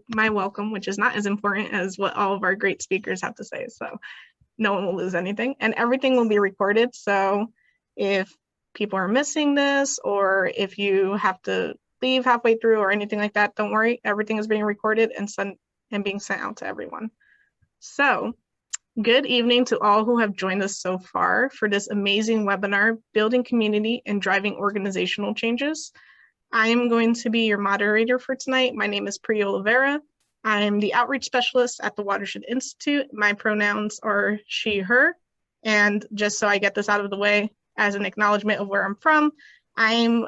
my welcome, which is not as important as what all of our great speakers have to say. So no one will lose anything, and everything will be recorded. So if people are missing this, or if you have to leave halfway through or anything like that, don't worry, everything is being recorded and being sent out to everyone. So good evening to all who have joined us so far for this amazing webinar, Building Community and Driving Organizational Changes. I am going to be your moderator for tonight. My name is Priya Oliveira. I am the outreach specialist at the Watershed Institute. My pronouns are she, her. And just so I get this out of the way, as an acknowledgement of where I'm from, I'm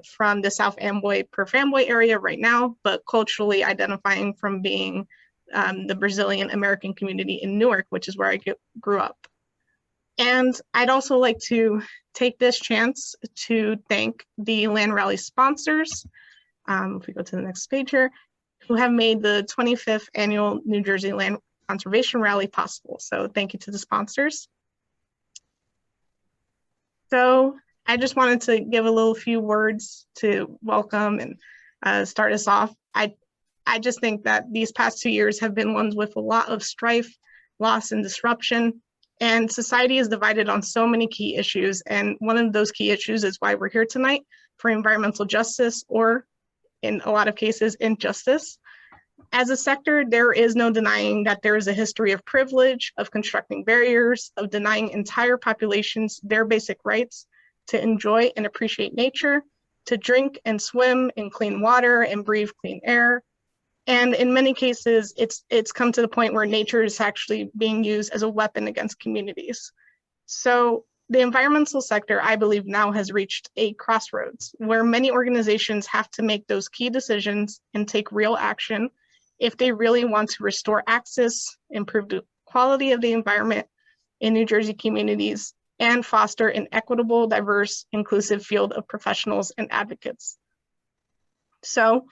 from the South Amboy, Perth Amboy area right now, but culturally identifying from being the Brazilian American community in Newark, which is where I grew up. And I'd also like to take this chance to thank the Land Rally sponsors, if we go to the next page here, who have made the 25th annual New Jersey Land Conservation Rally possible. So thank you to the sponsors. So I just wanted to give a little few words to welcome and start us off. I just think that these past 2 years have been ones with a lot of strife, loss, and disruption. And society is divided on so many key issues. And one of those key issues is why we're here tonight, for environmental justice, or in a lot of cases, injustice. As a sector, there is no denying that there is a history of privilege, of constructing barriers, of denying entire populations their basic rights to enjoy and appreciate nature, to drink and swim in clean water and breathe clean air. And in many cases, it's come to the point where nature is actually being used as a weapon against communities. So the environmental sector, I believe, now has reached a crossroads where many organizations have to make those key decisions and take real action if they really want to restore access, improve the quality of the environment in New Jersey communities, and foster an equitable, diverse, inclusive field of professionals and advocates. So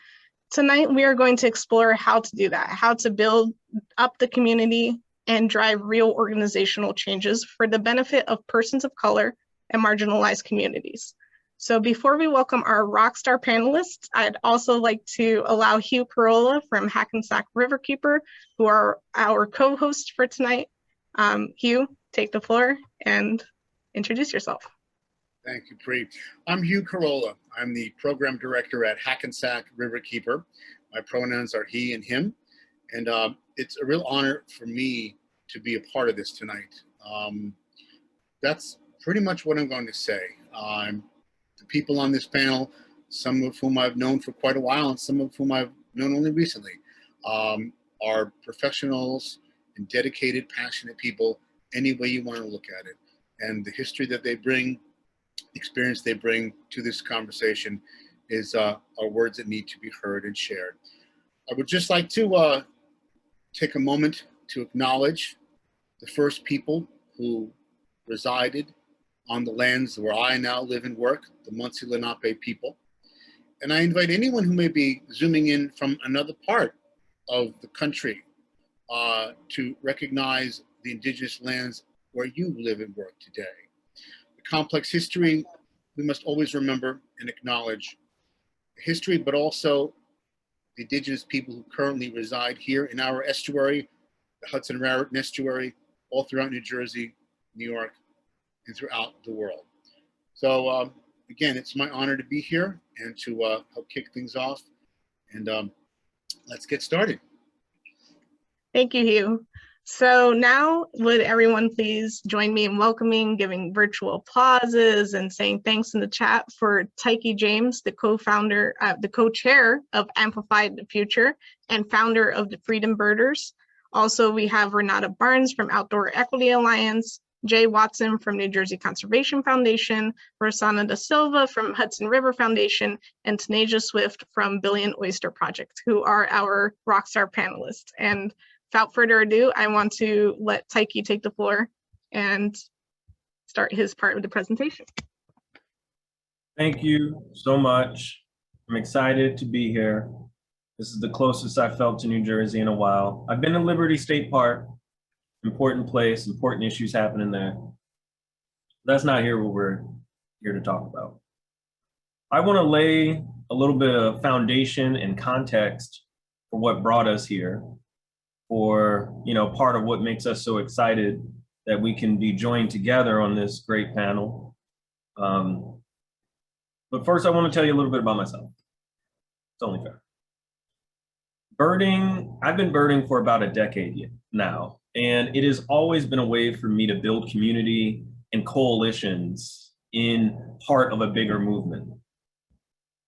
tonight, we are going to explore how to do that, how to build up the community and drive real organizational changes for the benefit of persons of color and marginalized communities. So before we welcome our rockstar panelists, I'd also like to allow Hugh Carolla from Hackensack Riverkeeper, who are our co-hosts for tonight. Hugh, take the floor and introduce yourself. Thank you, Pri. I'm Hugh Carolla. I'm the program director at Hackensack Riverkeeper. My pronouns are he and him. And it's a real honor for me to be a part of this tonight. That's pretty much what I'm going to say. The people on this panel, some of whom I've known for quite a while and some of whom I've known only recently, are professionals and dedicated, passionate people, any way you want to look at it. And the history that they bring, experience they bring to this conversation are words that need to be heard and shared. I would just like to take a moment to acknowledge the first people who resided on the lands where I now live and work, the Munsee Lenape people. And I invite anyone who may be zooming in from another part of the country to recognize the indigenous lands where you live and work today. The complex history we must always remember and acknowledge history, but also the indigenous people who currently reside here in our estuary, the Hudson Raritan Estuary, all throughout New Jersey, New York, and throughout the world. So again, it's my honor to be here and to help kick things off. And let's get started. Thank you, Hugh. So now, would everyone please join me in welcoming, giving virtual applauses, and saying thanks in the chat for Tykee James, the co-founder, the co-chair of Amplified the Future and founder of the Freedom Birders. Also, we have Renata Barnes from Outdoor Equity Alliance, Jay Watson from New Jersey Conservation Foundation, Rosanna da Silva from Hudson River Foundation, and Tanaja Swift from Billion Oyster Project, who are our rockstar panelists. And without further ado, I want to let Tykee take the floor and start his part of the presentation. Thank you so much. I'm excited to be here. This is the closest I've felt to New Jersey in a while. I've been to Liberty State Park, important place, important issues happening there. That's not here what we're here to talk about. I want to lay a little bit of foundation and context for what brought us here, for, part of what makes us so excited that we can be joined together on this great panel. But first, I want to tell you a little bit about myself. It's only fair. Birding, I've been birding for about a decade now, and it has always been a way for me to build community and coalitions in part of a bigger movement.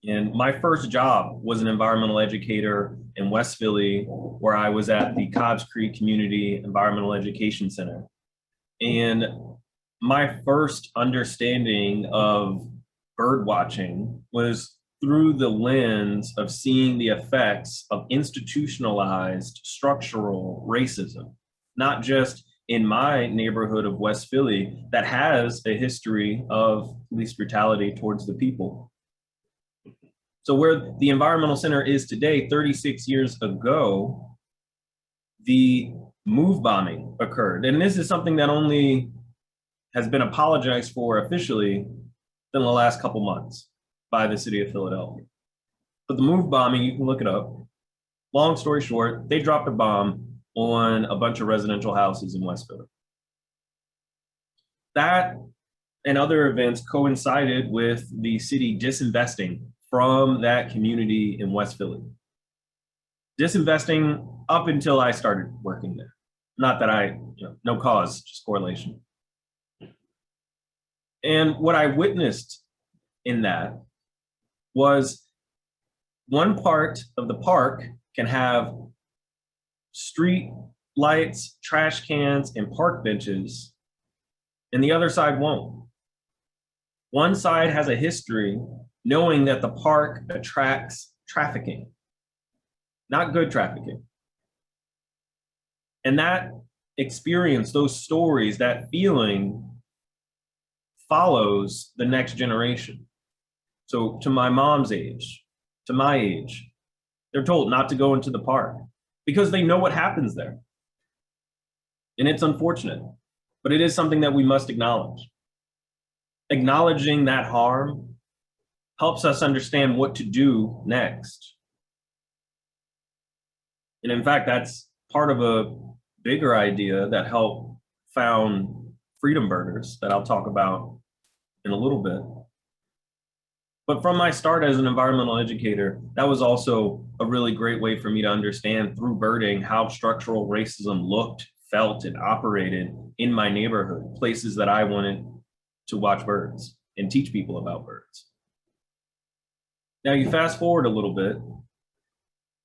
And my first job was an environmental educator in West Philly, where I was at the Cobbs Creek Community Environmental Education Center. And my first understanding of bird watching was through the lens of seeing the effects of institutionalized structural racism, not just in my neighborhood of West Philly that has a history of police brutality towards the people. So where the Environmental Center is today, 36 years ago, the move bombing occurred. And this is something that only has been apologized for officially in the last couple months by the city of Philadelphia. But the move bombing, you can look it up. Long story short, they dropped a bomb on a bunch of residential houses in West Philly. That and other events coincided with the city disinvesting from that community in West Philly. Disinvesting up until I started working there. Not that I, no cause, just correlation. And what I witnessed in that was one part of the park can have street lights, trash cans, and park benches, and the other side won't. One side has a history knowing that the park attracts trafficking, not good trafficking. And that experience, those stories, that feeling follows the next generation. So to my mom's age, to my age, they're told not to go into the park because they know what happens there. And it's unfortunate, but it is something that we must acknowledge. Acknowledging that harm helps us understand what to do next. And in fact, that's part of a bigger idea that helped found Freedom Birders that I'll talk about in a little bit. But from my start as an environmental educator, that was also a really great way for me to understand through birding how structural racism looked, felt, and operated in my neighborhood, places that I wanted to watch birds and teach people about birds. Now you fast forward a little bit,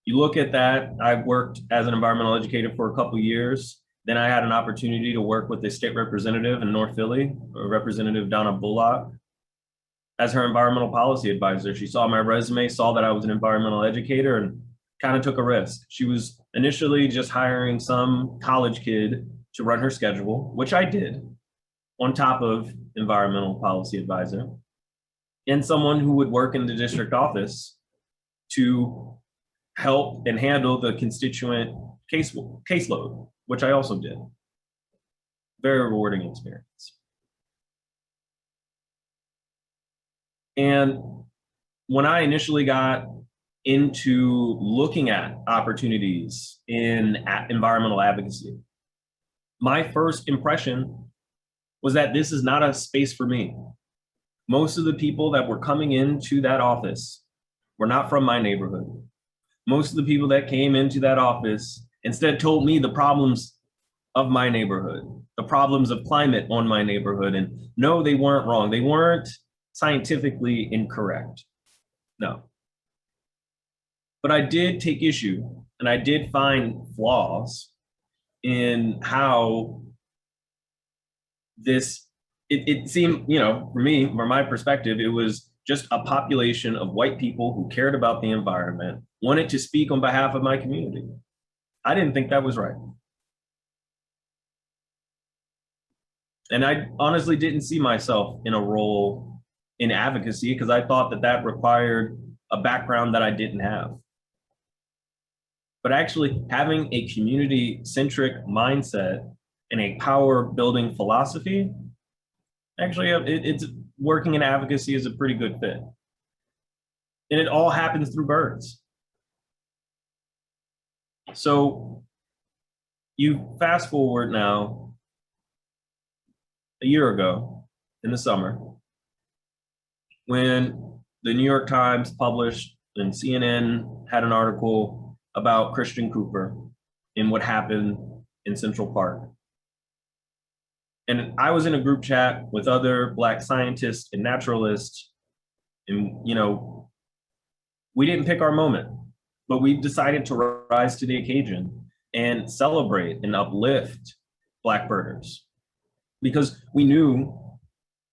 you look at that, I worked as an environmental educator for a couple of years. Then I had an opportunity to work with the state representative in North Philly, Representative Donna Bullock, as her environmental policy advisor. She saw my resume, saw that I was an environmental educator, and kind of took a risk. She was initially just hiring some college kid to run her schedule, which I did, on top of environmental policy advisor, and someone who would work in the district office to help and handle the constituent caseload, which I also did. Very rewarding experience. And when I initially got into looking at opportunities in environmental advocacy, my first impression was that this is not a space for me. Most of the people that were coming into that office were not from my neighborhood. Most of the people that came into that office instead told me the problems of my neighborhood, the problems of climate on my neighborhood. And no, they weren't wrong. They weren't scientifically incorrect. No. But I did take issue and I did find flaws in how it seemed, for me, from my perspective, it was just a population of white people who cared about the environment, wanted to speak on behalf of my community. I didn't think that was right. And I honestly didn't see myself in a role in advocacy because I thought that that required a background that I didn't have. But actually having a community-centric mindset and a power-building philosophy, actually it's working in advocacy is a pretty good fit. And it all happens through birds. So you fast forward now a year ago in the summer when the New York Times published and CNN had an article about Christian Cooper and what happened in Central Park. And I was in a group chat with other Black scientists and naturalists, and we didn't pick our moment, but we decided to rise to the occasion and celebrate and uplift Black birders, because we knew,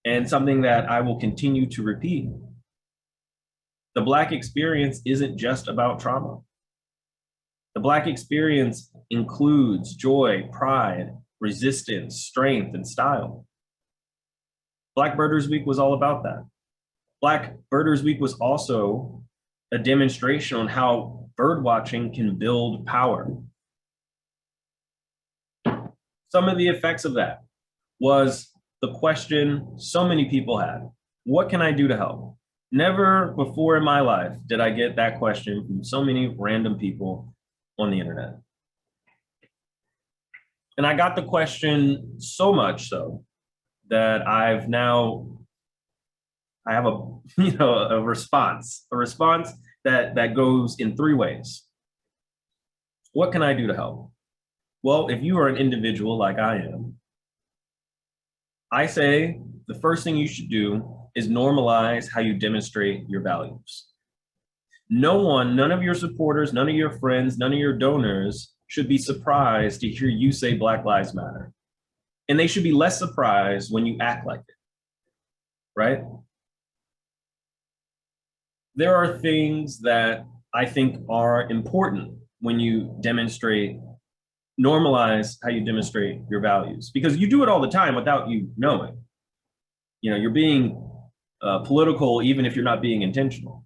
and something that I will continue to repeat, the Black experience isn't just about trauma. The Black experience includes joy, pride, resistance, strength, and style. Black Birders Week was all about that. Black Birders Week was also a demonstration on how bird watching can build power. Some of the effects of that was the question so many people had: what can I do to help? Never before in my life did I get that question from so many random people on the internet. And I got the question so much so that I have a response that goes in 3 ways. What can I do to help? Well, if you are an individual like I am, I say the first thing you should do is normalize how you demonstrate your values. None of your supporters, none of your friends, none of your donors should be surprised to hear you say Black Lives Matter. And they should be less surprised when you act like it, right? There are things that I think are important when you normalize how you demonstrate your values, because you do it all the time without you knowing. You're being political even if you're not being intentional.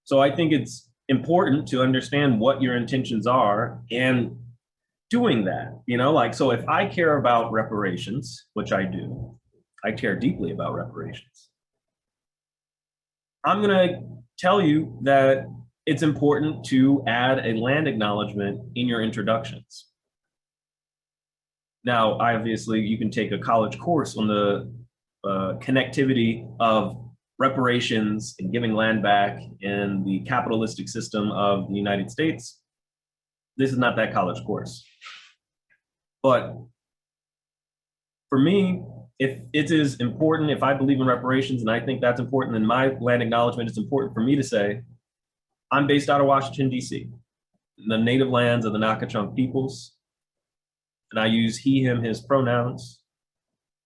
So I think it's important to understand what your intentions are and doing that, so if I care about reparations, which I do, I care deeply about reparations, I'm gonna tell you that it's important to add a land acknowledgement in your introductions. Now, obviously, you can take a college course on the connectivity of reparations and giving land back in the capitalistic system of the United States. This is not that college course. But for me, if it is important, if I believe in reparations and I think that's important, then my land acknowledgement is important for me to say, I'm based out of Washington, D.C., the native lands of the Naka-Chunk peoples, and I use he, him, his pronouns.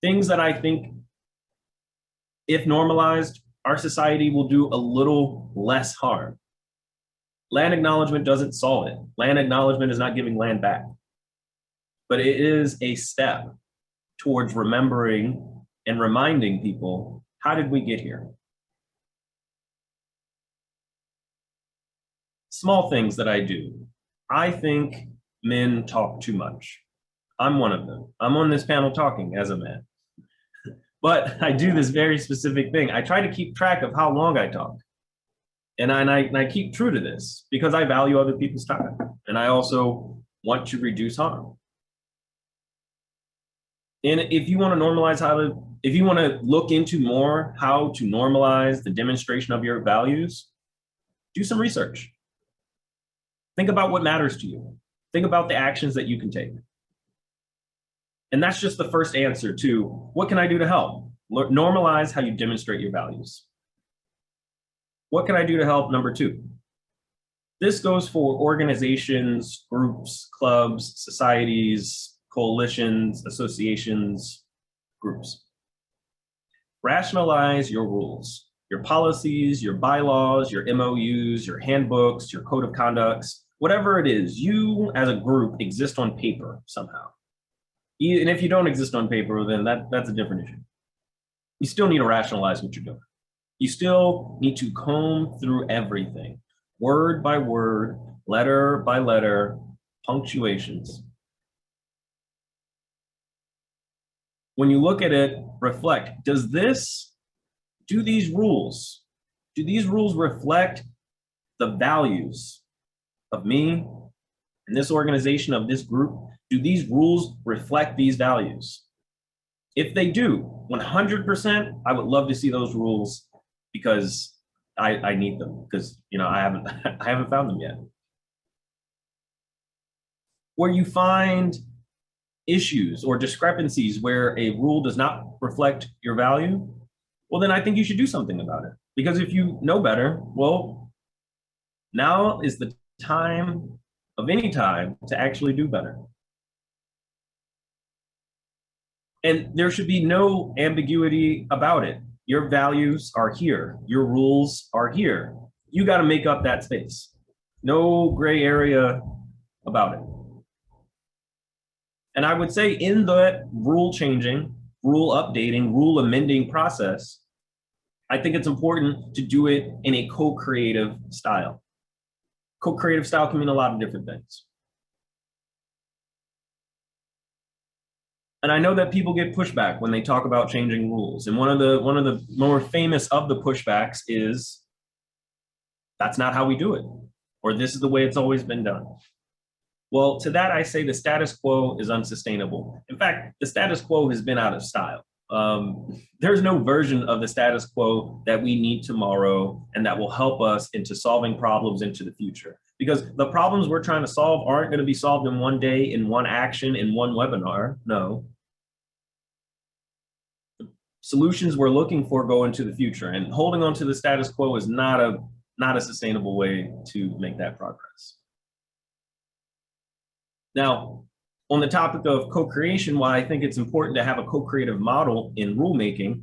Things that I think, if normalized, our society will do a little less harm. Land acknowledgement doesn't solve it. Land acknowledgement is not giving land back, but it is a step towards remembering and reminding people, how did we get here? Small things that I do. I think men talk too much. I'm one of them. I'm on this panel talking as a man. But I do this very specific thing. I try to keep track of how long I talk. And I keep true to this because I value other people's time. And I also want to reduce harm. And if you want to normalize if you want to look into more how to normalize the demonstration of your values, do some research. Think about what matters to you. Think about the actions that you can take. And that's just the first answer to what can I do to help? Normalize how you demonstrate your values. What can I do to help? Number 2. This goes for organizations, groups, clubs, societies, coalitions, associations, groups. Rationalize your rules, your policies, your bylaws, your MOUs, your handbooks, your code of conducts, whatever it is, you as a group exist on paper somehow. And if you don't exist on paper, then that's a different issue. You still need to rationalize what you're doing. You still need to comb through everything, word by word, letter by letter, punctuations. When you look at it, reflect, do these rules reflect the values of me, and this organization, of this group, do these rules reflect these values? If they do, 100%, I would love to see those rules, because I need them, because I haven't found them yet. Where you find issues or discrepancies where a rule does not reflect your value, well, then I think you should do something about it. Because if you know better, well, now is the time of any time to actually do better. And there should be no ambiguity about it. Your values are here. Your rules are here. You got to make up that space. No gray area about it. And I would say in the rule changing, rule updating, rule amending process, I think it's important to do it in a co-creative style. Co-creative style can mean a lot of different things. And I know that people get pushback when they talk about changing rules. And one of the more famous of the pushbacks is, that's not how we do it, or this is the way it's always been done. Well, to that I say the status quo is unsustainable. In fact, the status quo has been out of style. There's no version of the status quo that we need tomorrow and that will help us into solving problems into the future. Because the problems we're trying to solve aren't going to be solved in one day, in one action, in one webinar. No. The solutions we're looking for go into the future, and holding on to the status quo is not a sustainable way to make that progress. Now, on the topic of co-creation, why I think it's important to have a co-creative model in rulemaking,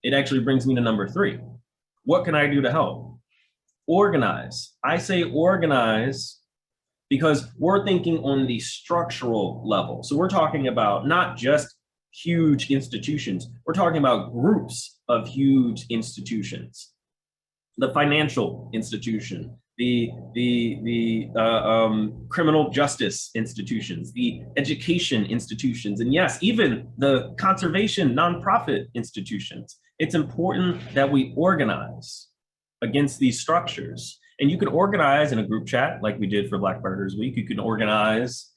it actually brings me to number 3. What can I do to help? Organize. I say organize because we're thinking on the structural level. So we're talking about not just huge institutions, we're talking about groups of huge institutions. The financial institution, the criminal justice institutions, the education institutions, and yes, even the conservation nonprofit institutions. It's important that we organize against these structures. And you can organize in a group chat like we did for Black Birders Week. You can organize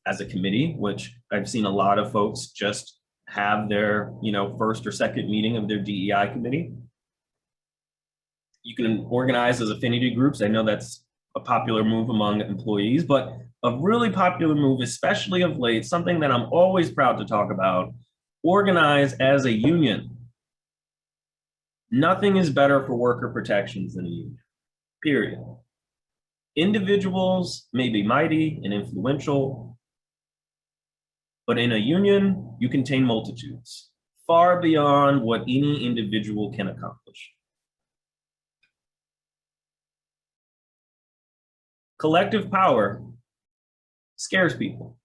as a committee, which I've seen a lot of folks just have their first or second meeting of their DEI committee. You can organize as affinity groups. I know that's a popular move among employees, but a really popular move, especially of late, something that I'm always proud to talk about, organize as a union. Nothing is better for worker protections than a union, period. Individuals may be mighty and influential, but in a union, you contain multitudes, far beyond what any individual can accomplish. Collective power scares people,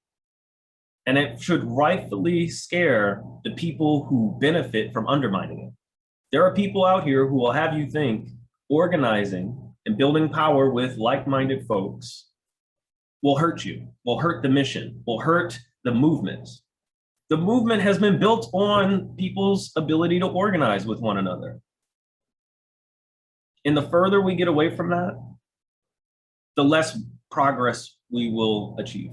and it should rightfully scare the people who benefit from undermining it. There are people out here who will have you think organizing and building power with like-minded folks will hurt you, will hurt the mission, will hurt the movement. The movement has been built on people's ability to organize with one another. And the further we get away from that, the less progress we will achieve.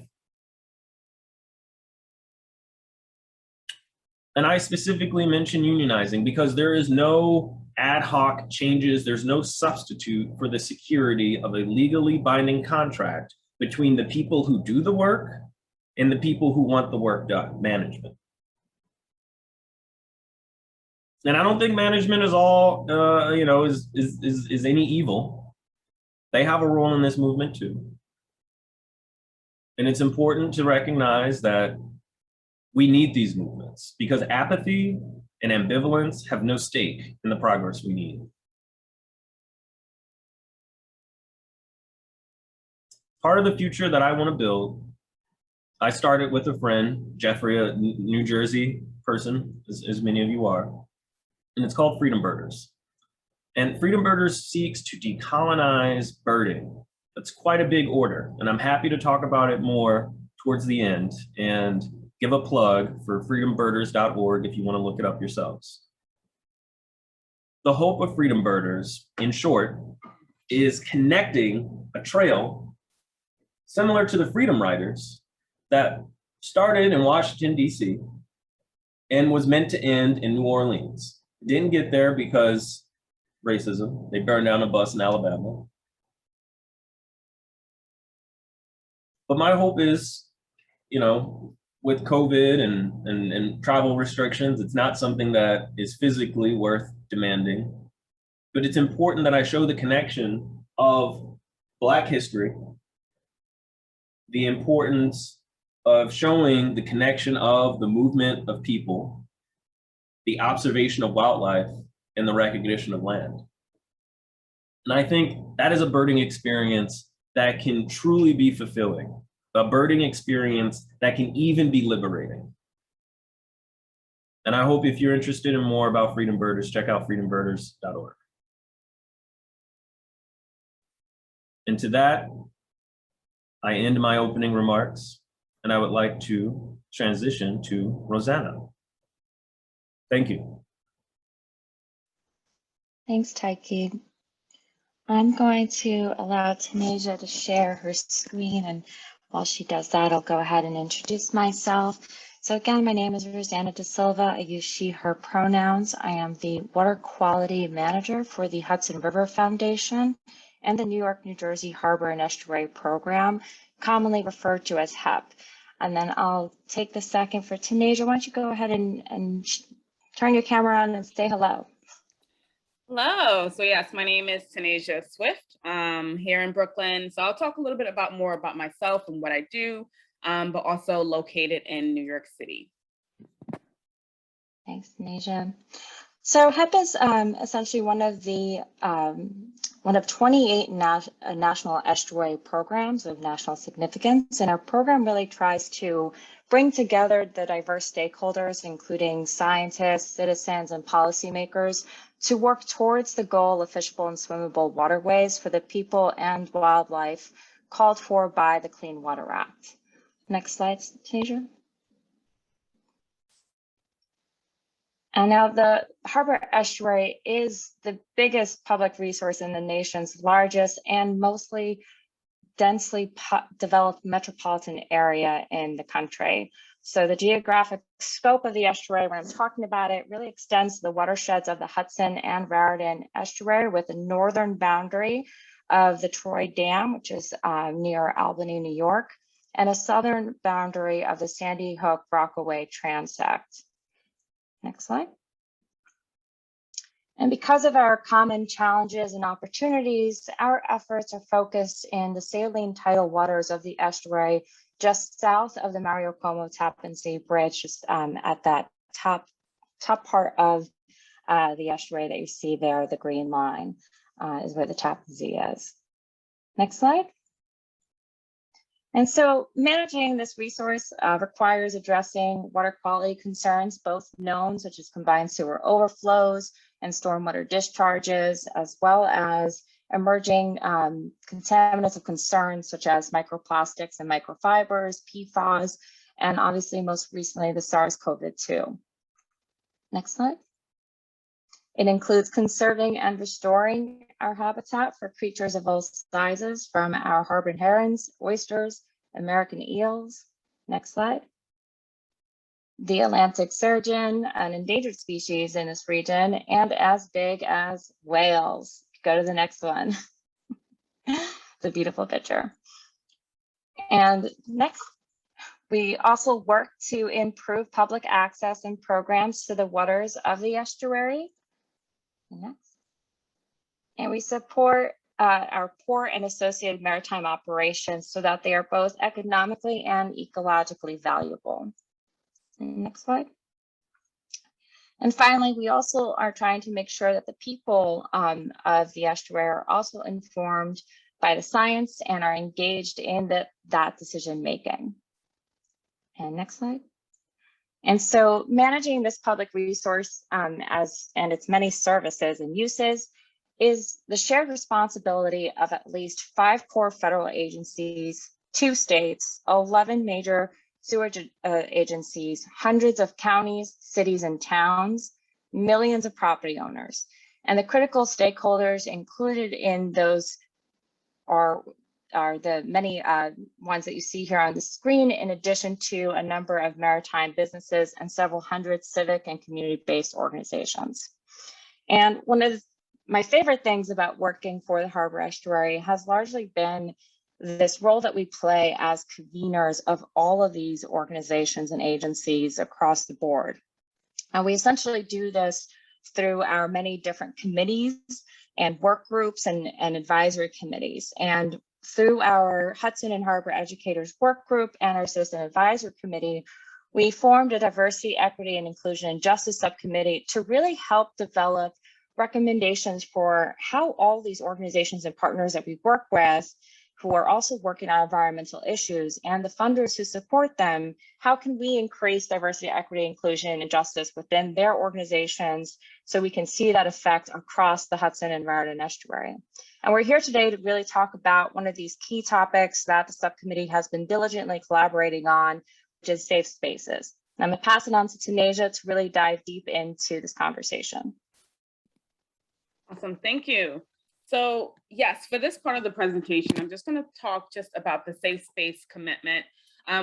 And I specifically mention unionizing because there is no ad hoc changes, there's no substitute for the security of a legally binding contract between the people who do the work and the people who want the work done, management. And I don't think management is all, is any evil. They have a role in this movement too. And it's important to recognize that we need these movements because apathy and ambivalence have no stake in the progress we need. Part of the future that I want to build, I started with a friend, Jeffrey, a New Jersey person, as many of you are, and it's called Freedom Birders. And Freedom Birders seeks to decolonize birding. That's quite a big order, and I'm happy to talk about it more towards the end and give a plug for freedombirders.org if you want to look it up yourselves. The hope of Freedom Birders, in short, is connecting a trail similar to the Freedom Riders that started in Washington, D.C. and was meant to end in New Orleans. Didn't get there because racism. They burned down a bus in Alabama. But my hope is, you know, with COVID and travel restrictions, it's not something that is physically worth demanding, but it's important that I show the connection of Black history, the importance of showing the connection of the movement of people, the observation of wildlife, and the recognition of land. And I think that is a birding experience that can truly be fulfilling, a birding experience that can even be liberating. And I hope if you're interested in more about freedom birders, check out freedombirders.org. And to that, I end my opening remarks, and I would like to transition to Rosanna. Thank you. Thanks, Tykee. I'm going to allow Tanisha to share her screen, and while she does that, I'll go ahead and introduce myself. So again, my name is Rosanna Da Silva. I use she, her pronouns. I am the Water Quality Manager for the Hudson River Foundation and the New York, New Jersey Harbor and Estuary Program, commonly referred to as HEP. And then I'll take the second for Tanisha. Why don't you go ahead and turn your camera on and say hello. Hello. So yes, my name is Tanisha Swift, here in Brooklyn. So I'll talk a little bit more about myself and what I do, but also located in New York City. Thanks, Tanisha. So HEP is essentially one of 28 national estuary programs of national significance, and our program really tries to bring together the diverse stakeholders, including scientists, citizens, and policymakers, to work towards the goal of fishable and swimmable waterways for the people and wildlife called for by the Clean Water Act. Next slide, Tanisha. And now the Harbor Estuary is the biggest public resource in the nation's largest and mostly densely developed metropolitan area in the country. So the geographic scope of the estuary, when I'm talking about it, really extends to the watersheds of the Hudson and Raritan Estuary, with a northern boundary of the Troy Dam, which is near Albany, New York, and a southern boundary of the Sandy Hook Rockaway Transect. Next slide. And because of our common challenges and opportunities, our efforts are focused in the saline tidal waters of the estuary, just south of the Mario Cuomo Tappan Zee Bridge, just at that top part of the estuary that you see there, the green line is where the Tappan Zee is. Next slide. And so managing this resource requires addressing water quality concerns, both known, such as combined sewer overflows and stormwater discharges, as well as emerging contaminants of concern, such as microplastics and microfibers, PFAS, and obviously most recently the SARS-CoV-2. Next slide. It includes conserving and restoring our habitat for creatures of all sizes, from our harbor herons, oysters, American eels. Next slide. The Atlantic sturgeon, an endangered species in this region, and as big as whales. Go to the next one. It's a beautiful picture. And next, we also work to improve public access and programs to the waters of the estuary. Next. And we support our port and associated maritime operations so that they are both economically and ecologically valuable. Next slide. And finally, we also are trying to make sure that the people of the estuary are also informed by the science and are engaged in that decision making. And next slide. And so managing this public resource and its many services and uses is the shared responsibility of at least 5 core federal agencies, 2 states, 11 major sewage agencies, hundreds of counties, cities, and towns, millions of property owners. And the critical stakeholders included in those are are the many ones that you see here on the screen, in addition to a number of maritime businesses and several hundred civic and community-based organizations. And one of my favorite things about working for the Harbor Estuary has largely been this role that we play as conveners of all of these organizations and agencies across the board. And we essentially do this through our many different committees and work groups and advisory committees. And through our Hudson and Harbor Educators Work Group and our Citizen Advisory Committee, we formed a Diversity, Equity, and Inclusion and Justice Subcommittee to really help develop recommendations for how all these organizations and partners that we work with, who are also working on environmental issues, and the funders who support them, how can we increase diversity, equity, inclusion, and justice within their organizations so we can see that effect across the Hudson and Raritan Estuary. And we're here today to really talk about one of these key topics that the subcommittee has been diligently collaborating on, which is safe spaces. And I'm gonna pass it on to Tanasia to really dive deep into this conversation. Awesome, thank you. So yes, for this part of the presentation, I'm just going to talk just about the Safe Space Commitment,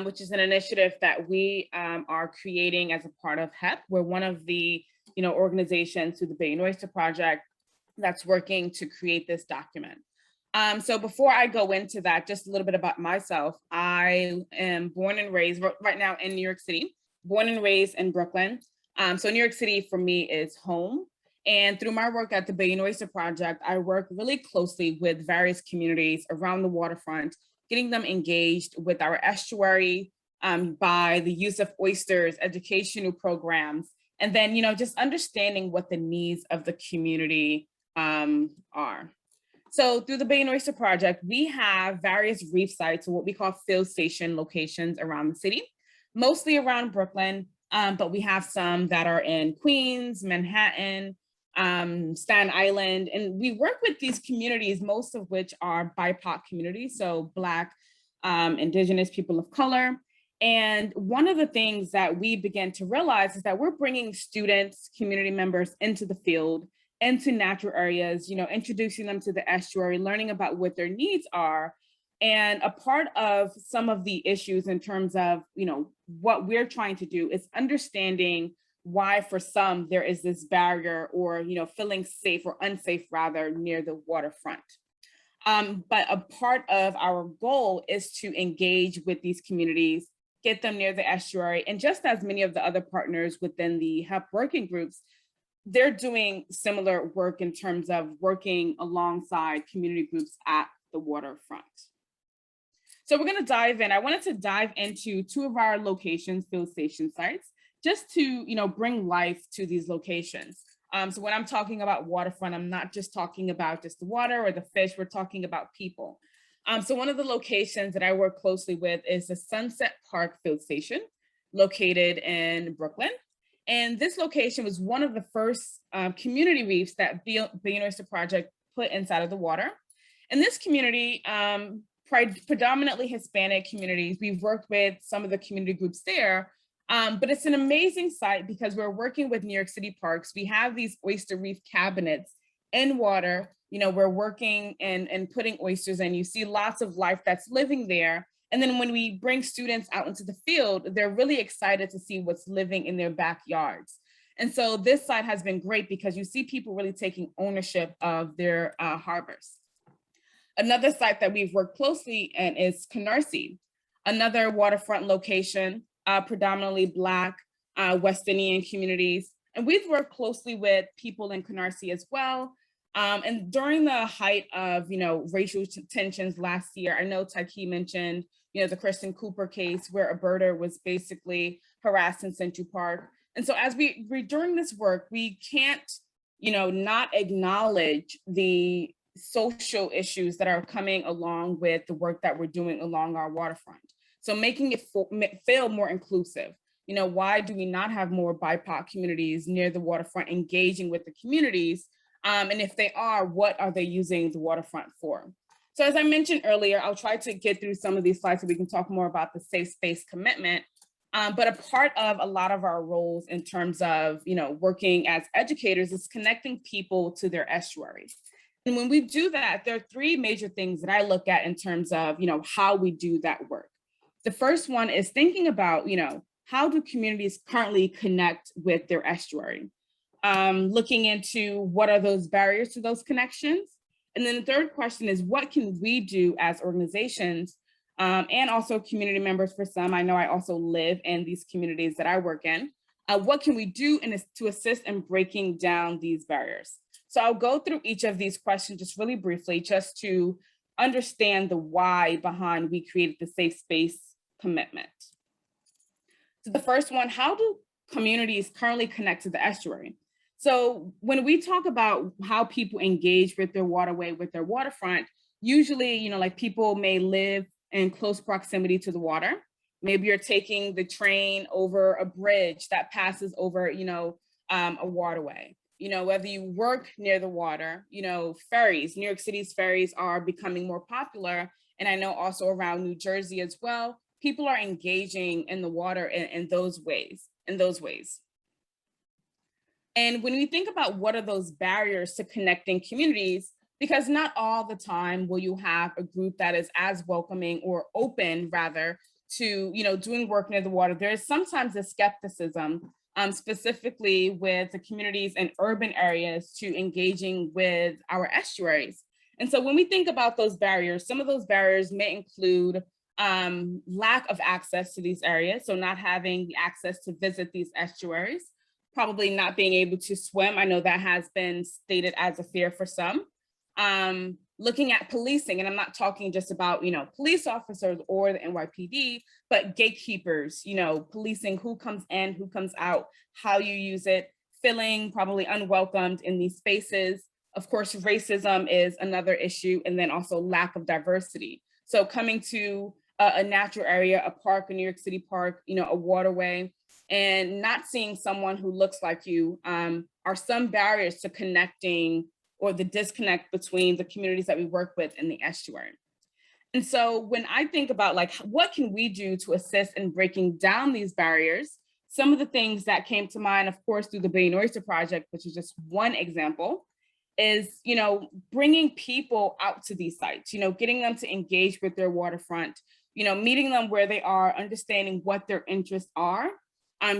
which is an initiative that we are creating as a part of HEP. We're one of the organizations through the Bay and Oyster Project that's working to create this document. So before I go into that, just a little bit about myself. I am born and raised right now in New York City, born and raised in Brooklyn. So New York City for me is home. And through my work at the Bay and Oyster Project, I work really closely with various communities around the waterfront, getting them engaged with our estuary by the use of oysters, educational programs, and then just understanding what the needs of the community are. So through the Bay and Oyster Project, we have various reef sites, or what we call field station locations around the city, mostly around Brooklyn, but we have some that are in Queens, Manhattan, Staten Island, and we work with these communities, most of which are BIPOC communities, so Black, Indigenous, people of color. And one of the things that we began to realize is that we're bringing students, community members into the field, into natural areas, introducing them to the estuary, learning about what their needs are. And a part of some of the issues in terms of, what we're trying to do is understanding why for some there is this barrier or, feeling safe or unsafe rather near the waterfront. But a part of our goal is to engage with these communities, get them near the estuary. And just as many of the other partners within the HEP working groups, they're doing similar work in terms of working alongside community groups at the waterfront. So we're gonna dive in. I wanted to dive into two of our locations, field station sites, just to bring life to these locations. So when I'm talking about waterfront, I'm not just talking about just the water or the fish, we're talking about people. So one of the locations that I work closely with is the Sunset Park Field Station, located in Brooklyn. And this location was one of the first community reefs that Bay and Oyster Project put inside of the water. And this community, predominantly Hispanic communities, we've worked with some of the community groups there. But it's an amazing site because we're working with New York City parks. We have these oyster reef cabinets in water. We're working and putting oysters in. You see lots of life that's living there. And then when we bring students out into the field, they're really excited to see what's living in their backyards. And so this site has been great because you see people really taking ownership of their harbors. Another site that we've worked closely in is Canarsie, another waterfront location, predominantly Black, West Indian communities. And we've worked closely with people in Canarsie as well. And during the height of, racial tensions last year, I know Tykee mentioned, the Kristen Cooper case where a birder was basically harassed in Central Park. And so as we during this work, we can't, not acknowledge the social issues that are coming along with the work that we're doing along our waterfront. So making it feel more inclusive. Why do we not have more BIPOC communities near the waterfront engaging with the communities? And if they are, what are they using the waterfront for? So as I mentioned earlier, I'll try to get through some of these slides so we can talk more about the safe space commitment. But a part of a lot of our roles in terms of, working as educators is connecting people to their estuaries. And when we do that, there are three major things that I look at in terms of, how we do that work. The first one is thinking about, how do communities currently connect with their estuary? Looking into what are those barriers to those connections? And then the third question is, what can we do as organizations and also community members for some? I know I also live in these communities that I work in. What can we do to assist in breaking down these barriers? So I'll go through each of these questions just really briefly, just to understand the why behind we created the safe space commitment. So the first one, how do communities currently connect to the estuary? So when we talk about how people engage with their waterway, with their waterfront, usually, like people may live in close proximity to the water. Maybe you're taking the train over a bridge that passes over, a waterway. Whether you work near the water, ferries, New York City's ferries are becoming more popular. And I know also around New Jersey as well, people are engaging in the water in those ways. And when we think about what are those barriers to connecting communities, because not all the time will you have a group that is as welcoming or open rather to, doing work near the water. There is sometimes a skepticism, specifically with the communities in urban areas to engaging with our estuaries. And so when we think about those barriers, some of those barriers may include lack of access to these areas. So not having the access to visit these estuaries, probably not being able to swim. I know that has been stated as a fear for some. Looking at policing, and I'm not talking just about, police officers or the NYPD, but gatekeepers, policing who comes in, who comes out, how you use it, feeling probably unwelcomed in these spaces. Of course, racism is another issue, and then also lack of diversity. So coming to a natural area, a park, a New York City park, a waterway, and not seeing someone who looks like you are some barriers to connecting or the disconnect between the communities that we work with in the estuary. And so when I think about what can we do to assist in breaking down these barriers, some of the things that came to mind, of course, through the Bay and Oyster Project, which is just one example, is, bringing people out to these sites, getting them to engage with their waterfront, meeting them where they are, understanding what their interests are,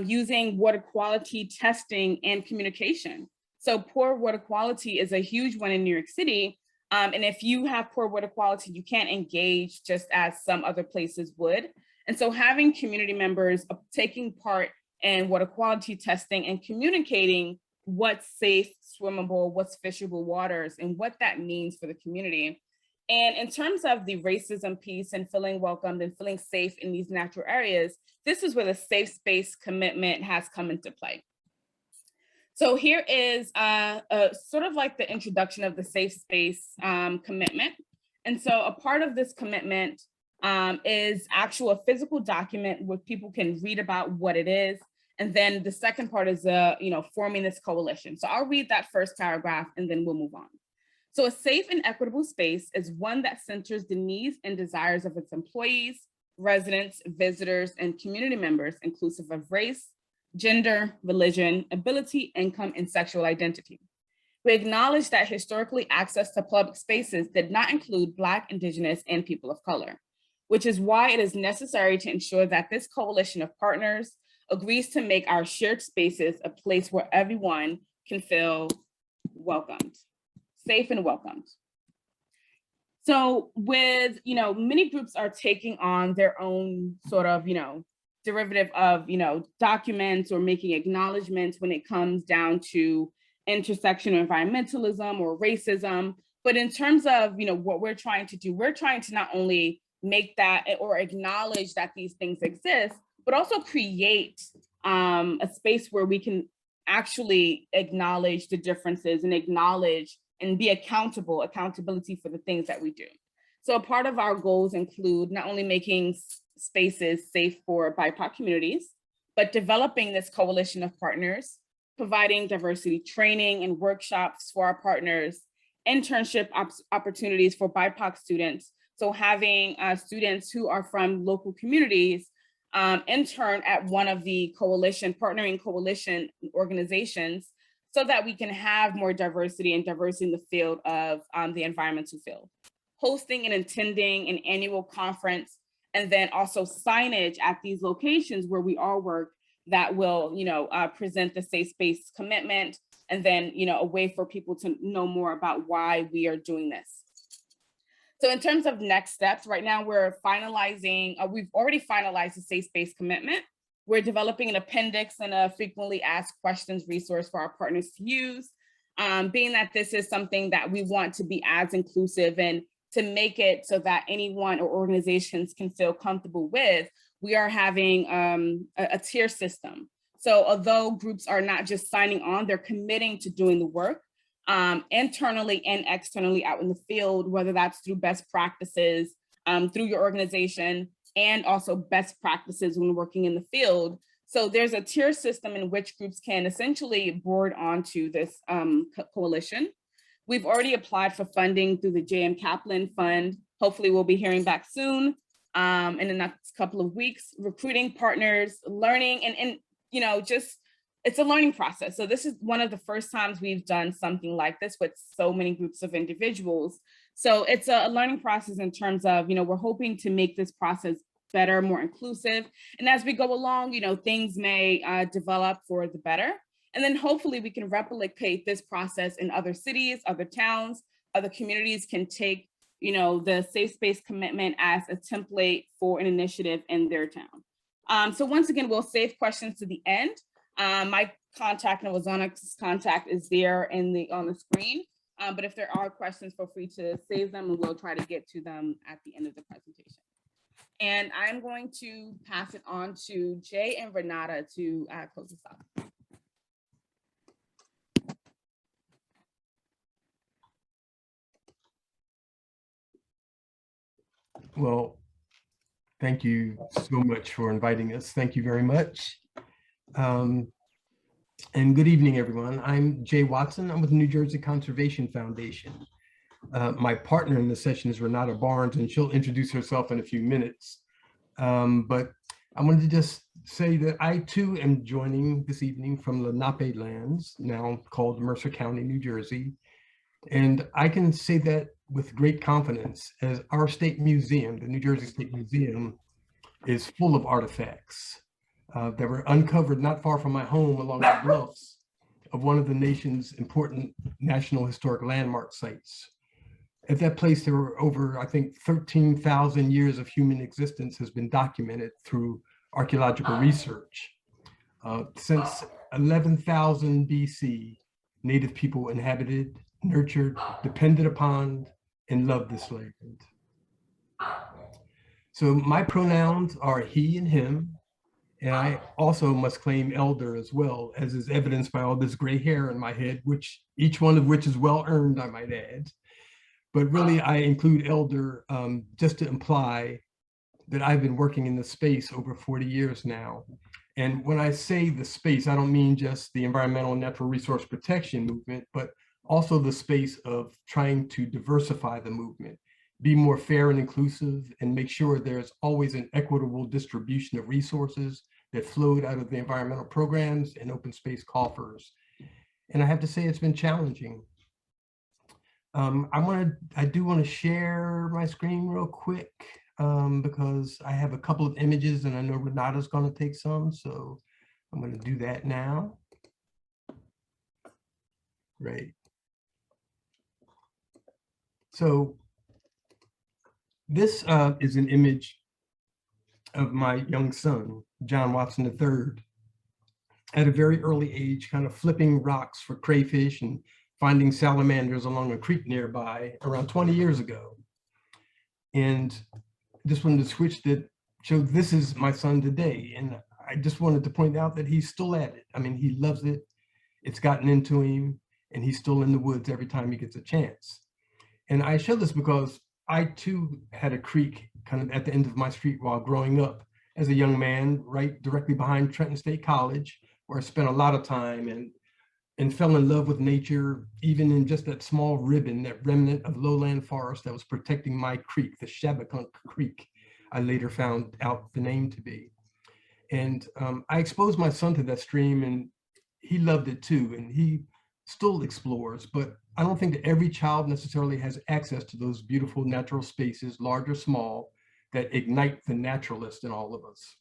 using water quality testing and communication. So poor water quality is a huge one in New York City. And if you have poor water quality, you can't engage just as some other places would. And so having community members taking part in water quality testing and communicating what's safe, swimmable, what's fishable waters, and what that means for the community. And in terms of the racism piece and feeling welcomed and feeling safe in these natural areas, this is where the safe space commitment has come into play. So here is sort of like the introduction of the safe space commitment. And so a part of this commitment is a physical document where people can read about what it is. And then the second part is, forming this coalition. So I'll read that first paragraph and then we'll move on. So a safe and equitable space is one that centers the needs and desires of its employees, residents, visitors, and community members, inclusive of race, gender, religion, ability, income, and sexual identity. We acknowledge that historically access to public spaces did not include Black, Indigenous, and people of color, which is why it is necessary to ensure that this coalition of partners agrees to make our shared spaces a place where everyone can feel welcomed, safe and welcomed. So with, many groups are taking on their own sort of, derivative of, documents or making acknowledgements when it comes down to intersectional environmentalism or racism. But in terms of, what we're trying to do, we're trying to not only make that or acknowledge that these things exist, but also create a space where we can actually acknowledge the differences and acknowledge and be accountability for the things that we do. So a part of our goals include not only making spaces safe for BIPOC communities, but developing this coalition of partners, providing diversity training and workshops for our partners, internship opportunities for BIPOC students. So having students who are from local communities intern at one of the partnering coalition organizations so that we can have more diversity and diversity in the field of the environmental field. Hosting and attending an annual conference, and then also signage at these locations where we all work that will, present the safe space commitment, and then, a way for people to know more about why we are doing this. So in terms of next steps, right now we're finalizing, we've already finalized the safe space commitment. We're developing an appendix and a frequently asked questions resource for our partners to use. Being that this is something that we want to be as inclusive and to make it so that anyone or organizations can feel comfortable with, we are having a tier system. So although groups are not just signing on, they're committing to doing the work internally and externally out in the field, whether that's through best practices, through your organization, and also best practices when working in the field. So there's a tier system in which groups can essentially board onto this coalition. We've already applied for funding through the J.M. Kaplan Fund. Hopefully we'll be hearing back soon in the next couple of weeks, recruiting partners, learning, and just, it's a learning process. So this is one of the first times we've done something like this with so many groups of individuals. So it's a learning process in terms of, we're hoping to make this process better, more inclusive. And as we go along, things may develop for the better. And then hopefully we can replicate this process in other cities, other towns, other communities can take, the safe space commitment as a template for an initiative in their town. So once again, we'll save questions to the end. My contact and Wazonic's contact is there on the screen. But if there are questions, feel free to save them and we'll try to get to them at the end of the presentation. And I'm going to pass it on to Jay and Renata to close this up. Well, thank you so much for inviting us. Thank you very much. And good evening, everyone. I'm Jay Watson. I'm with the New Jersey Conservation Foundation. My partner in this session is Renata Barnes, and she'll introduce herself in a few minutes. But I wanted to just say that I too am joining this evening from Lenape lands, now called Mercer County, New Jersey. And I can say that with great confidence, as our state museum, the New Jersey State Museum, is full of artifacts that were uncovered not far from my home along the bluffs of one of the nation's important National Historic Landmark sites. At that place, there were over, I think, 13,000 years of human existence has been documented through archaeological research. Since 11,000 BC, Native people inhabited, nurtured, depended upon, and loved this land. So my pronouns are he and him, and I also must claim elder as well, as is evidenced by all this gray hair in my head, which each one of which is well earned, I might add. But really, I include elder just to imply that I've been working in this space over 40 years now. And when I say the space, I don't mean just the environmental and natural resource protection movement, but also the space of trying to diversify the movement, be more fair and inclusive, and make sure there's always an equitable distribution of resources that flowed out of the environmental programs and open space coffers. And I have to say it's been challenging. I do want to share my screen real quick because I have a couple of images and I know Renata's going to take some, so I'm going to do that now. Great. So this is an image of my young son, John Watson III, at a very early age, kind of flipping rocks for crayfish and finding salamanders along a creek nearby around 20 years ago. And just wanted to switch that, show this is my son today. And I just wanted to point out that he's still at it. I mean, he loves it. It's gotten into him and he's still in the woods every time he gets a chance. And I show this because I too had a creek kind of at the end of my street while growing up as a young man, right directly behind Trenton State College, where I spent a lot of time and fell in love with nature, even in just that small ribbon, that remnant of lowland forest that was protecting my creek, the Shabakunk Creek, I later found out the name to be. And I exposed my son to that stream and he loved it too. And he still explores, but I don't think that every child necessarily has access to those beautiful natural spaces, large or small, that ignite the naturalist in all of us.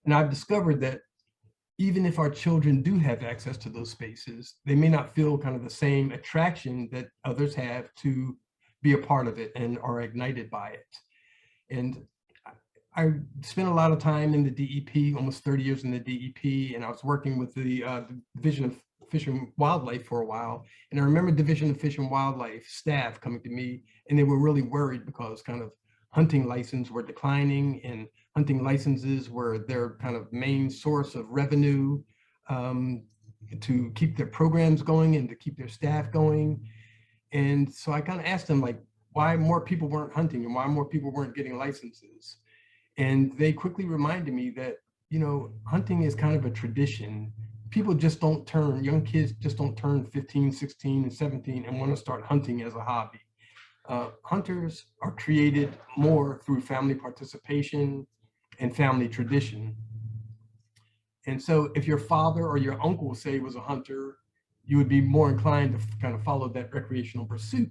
And I've discovered that even if our children do have access to those spaces, they may not feel kind of the same attraction that others have to be a part of it and are ignited by it. And I spent a lot of time in the DEP, almost 30 years in the DEP, and I was working with the Division of Fish and Wildlife for a while. And I remember Division of Fish and Wildlife staff coming to me, and they were really worried because kind of hunting licenses were declining, and hunting licenses were their kind of main source of revenue to keep their programs going and to keep their staff going. And so I kind of asked them, like, why more people weren't hunting and why more people weren't getting licenses. And they quickly reminded me that, you know, hunting is kind of a tradition. People just don't turn, young kids just don't turn 15, 16, and 17 and want to start hunting as a hobby. Hunters are created more through family participation and family tradition. And so if your father or your uncle, say, was a hunter, you would be more inclined to kind of follow that recreational pursuit.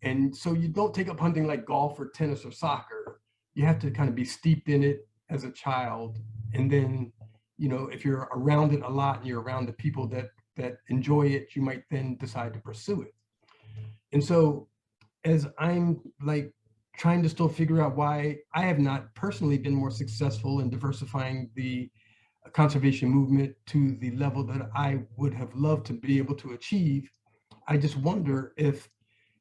And so you don't take up hunting like golf or tennis or soccer. You have to kind of be steeped in it as a child. And then, you know, if you're around it a lot and you're around the people that enjoy it, you might then decide to pursue it. And so as I'm like trying to still figure out why I have not personally been more successful in diversifying the conservation movement to the level that I would have loved to be able to achieve, I just wonder if,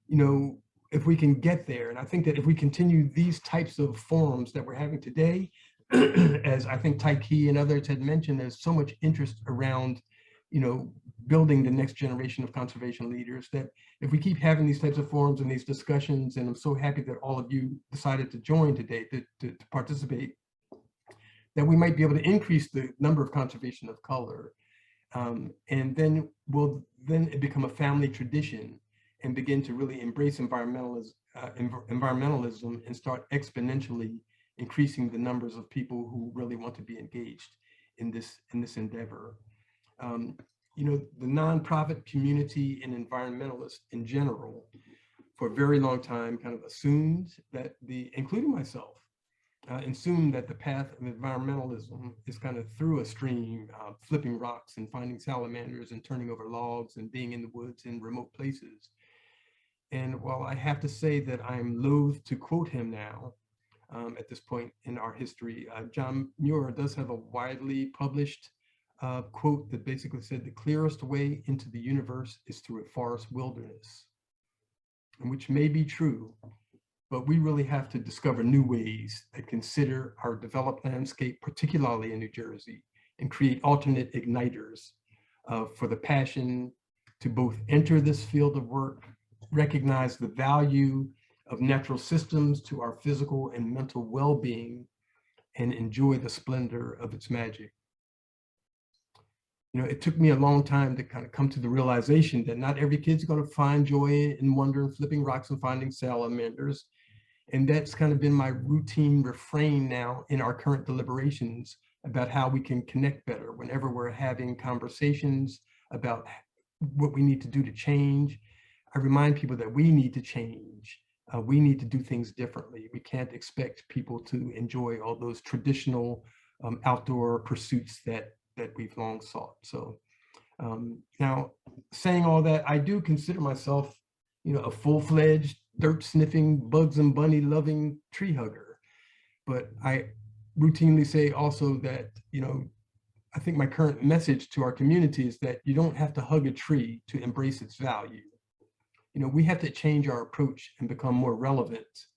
you know, if we can get there. And I think that if we continue these types of forums that we're having today, as I think Tykee and others had mentioned, there's so much interest around, you know, building the next generation of conservation leaders, that if we keep having these types of forums and these discussions, and I'm so happy that all of you decided to join today to participate, that we might be able to increase the number of conservation of color. And then it become a family tradition and begin to really embrace environmentalism and start exponentially increasing the numbers of people who really want to be engaged in this endeavor. You know, the nonprofit community and environmentalists in general, for a very long time, kind of assumed that including myself, assumed that the path of environmentalism is kind of through a stream, flipping rocks and finding salamanders and turning over logs and being in the woods in remote places. And while I have to say that I'm loath to quote him now, at this point in our history, John Muir does have a widely published quote that basically said, "The clearest way into the universe is through a forest wilderness," and which may be true, but we really have to discover new ways that consider our developed landscape, particularly in New Jersey, and create alternate igniters for the passion to both enter this field of work, recognize the value of natural systems to our physical and mental well-being, and enjoy the splendor of its magic. You know, it took me a long time to kind of come to the realization that not every kid's going to find joy and wonder in flipping rocks and finding salamanders. And that's kind of been my routine refrain now in our current deliberations about how we can connect better whenever we're having conversations about what we need to do to change. I remind people that we need to change. We need to do things differently. We can't expect people to enjoy all those traditional outdoor pursuits that we've long sought. So now, saying all that, I do consider myself, you know, a full-fledged dirt sniffing, bugs and bunny loving tree hugger. But I routinely say also that, you know, I think my current message to our community is that you don't have to hug a tree to embrace its value. You know, we have to change our approach and become more relevant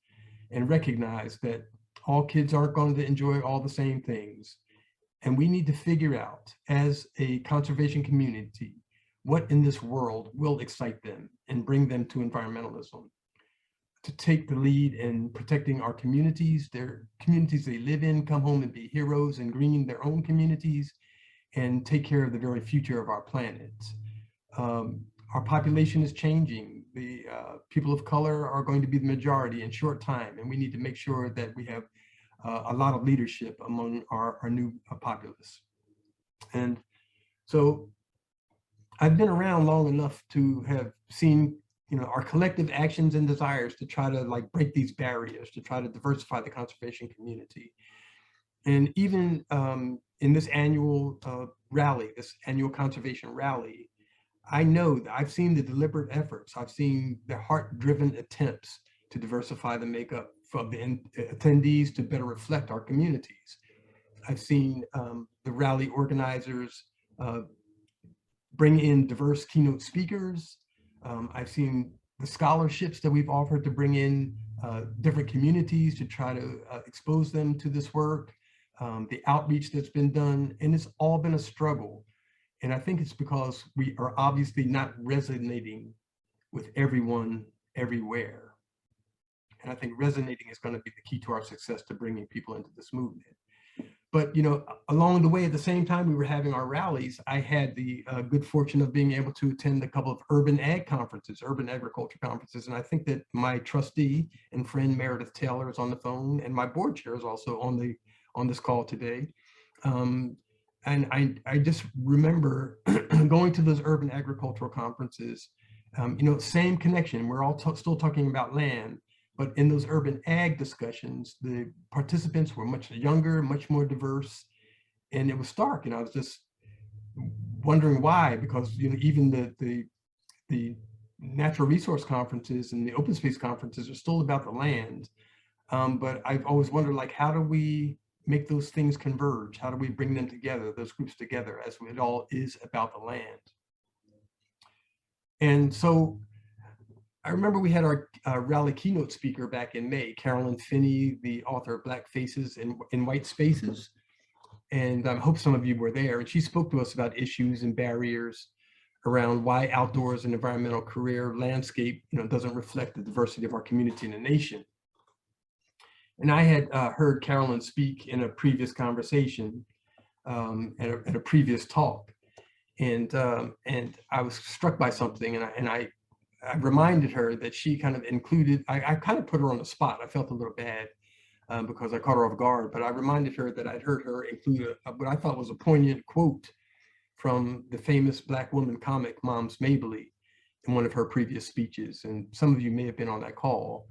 and recognize that all kids aren't going to enjoy all the same things. And we need to figure out, as a conservation community, what in this world will excite them and bring them to environmentalism, to take the lead in protecting our communities, their communities they live in, come home and be heroes and green their own communities, and take care of the very future of our planet. Our population is changing. The people of color are going to be the majority in short time, and we need to make sure that we have a lot of leadership among our new populace. And so I've been around long enough to have seen, our collective actions and desires to try to like break these barriers, to try to diversify the conservation community. And even in this annual rally, this annual conservation rally, I know that I've seen the deliberate efforts. I've seen the heart-driven attempts to diversify the makeup of the attendees to better reflect our communities. I've seen the rally organizers bring in diverse keynote speakers. I've seen the scholarships that we've offered to bring in different communities to try to expose them to this work, the outreach that's been done, and it's all been a struggle. And I think it's because we are obviously not resonating with everyone everywhere. And I think resonating is going to be the key to our success to bringing people into this movement. But, along the way, at the same time we were having our rallies, I had the good fortune of being able to attend a couple of urban ag conferences, urban agriculture conferences. And I think that my trustee and friend Meredith Taylor is on the phone, and my board chair is also on this call today. And I just remember going to those urban agricultural conferences, same connection. We're all still talking about land, but in those urban ag discussions, the participants were much younger, much more diverse, and it was stark. And I was just wondering why, because even the natural resource conferences and the open space conferences are still about the land. But I've always wondered, like, how do we make those things converge? How do we bring them together, those groups together, as it all is about the land? And so I remember we had our rally keynote speaker back in May, Carolyn Finney, the author of Black Faces in White Spaces. And I hope some of you were there. And she spoke to us about issues and barriers around why outdoors and environmental career landscape, doesn't reflect the diversity of our community and the nation. And I had heard Carolyn speak in a previous conversation at a previous talk. And I was struck by something, and I reminded her that she kind of included, I kind of put her on the spot. I felt a little bad because I caught her off guard, but I reminded her that I'd heard her include what I thought was a poignant quote from the famous Black woman comic Moms Mabley in one of her previous speeches. And some of you may have been on that call.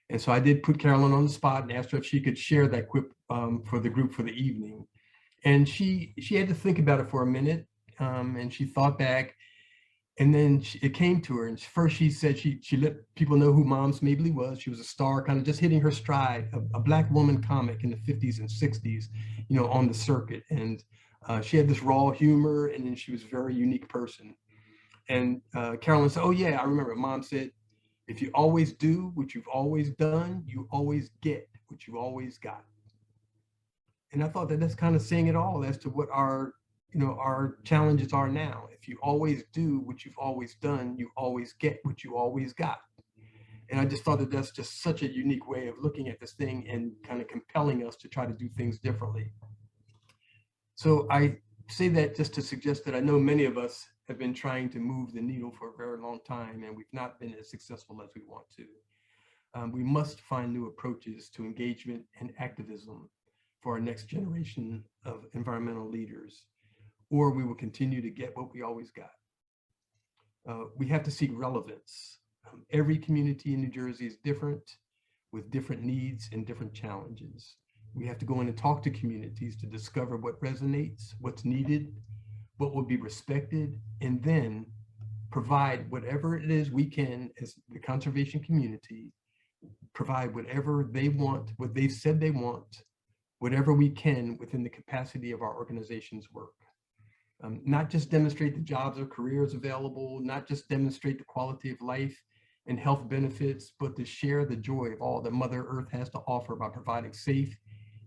And so I did put Carolyn on the spot and asked her if she could share that quip for the group for the evening. And she had to think about it for a minute, and she thought back, and then it came to her. And first she said she let people know who Moms Mabley was. She was a star, kind of just hitting her stride, a Black woman comic in the 50s and 60s, on the circuit. And she had this raw humor, and then she was a very unique person. And Carolyn said, "Oh yeah, I remember." Mom said, "If you always do what you've always done, you always get what you've always got." And I thought that that's kind of saying it all as to what our challenges are now. If you always do what you've always done, you always get what you always got. And I just thought that that's just such a unique way of looking at this thing and kind of compelling us to try to do things differently. So I say that just to suggest that I know many of us have been trying to move the needle for a very long time, and we've not been as successful as we want to. We must find new approaches to engagement and activism for our next generation of environmental leaders, or we will continue to get what we always got. We have to seek relevance. Every community in New Jersey is different, with different needs and different challenges. We have to go in and talk to communities to discover what resonates, what's needed, what will be respected, and then provide whatever it is we can as the conservation community, provide whatever they want, what they've said they want, whatever we can within the capacity of our organization's work. Not just demonstrate the jobs or careers available, not just demonstrate the quality of life and health benefits, but to share the joy of all that Mother Earth has to offer by providing safe,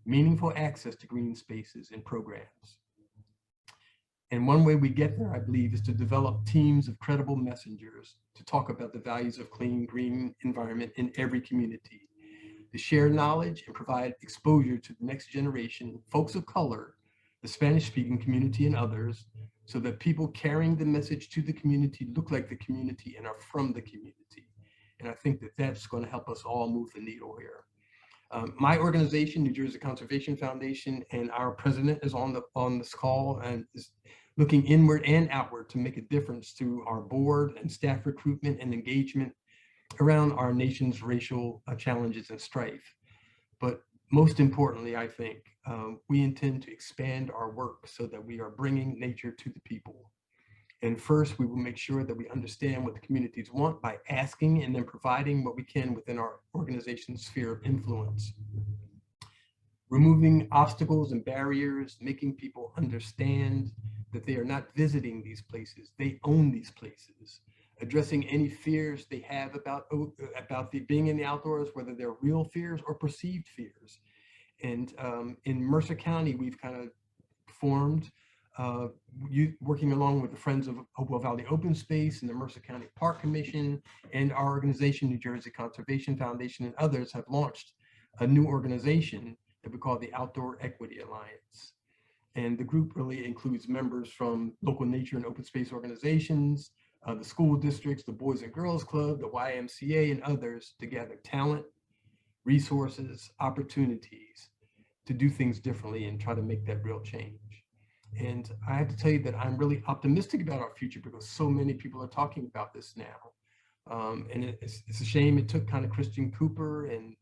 meaningful access to green spaces and programs. And one way we get there, I believe, is to develop teams of credible messengers to talk about the values of clean, green environment in every community, to share knowledge and provide exposure to the next generation, folks of color, the Spanish-speaking community and others, so that people carrying the message to the community look like the community and are from the community. And I think that that's going to help us all move the needle here. My organization, New Jersey Conservation Foundation, and our president is on this call, and looking inward and outward to make a difference through our board and staff recruitment and engagement around our nation's racial challenges and strife. But most importantly, I think, we intend to expand our work so that we are bringing nature to the people. And first, we will make sure that we understand what the communities want by asking and then providing what we can within our organization's sphere of influence. Removing obstacles and barriers, making people understand that they are not visiting these places, they own these places. Addressing any fears they have about being in the outdoors, whether they're real fears or perceived fears. And in Mercer County, we've kind of formed, working along with the Friends of Hopewell Valley Open Space and the Mercer County Park Commission and our organization, New Jersey Conservation Foundation, and others have launched a new organization that we call the Outdoor Equity Alliance. And the group really includes members from local nature and open space organizations, the school districts, the Boys and Girls Club, the YMCA, and others to gather talent, resources, opportunities to do things differently and try to make that real change. And I have to tell you that I'm really optimistic about our future because so many people are talking about this now. And it's a shame it took kind of Christian Cooper and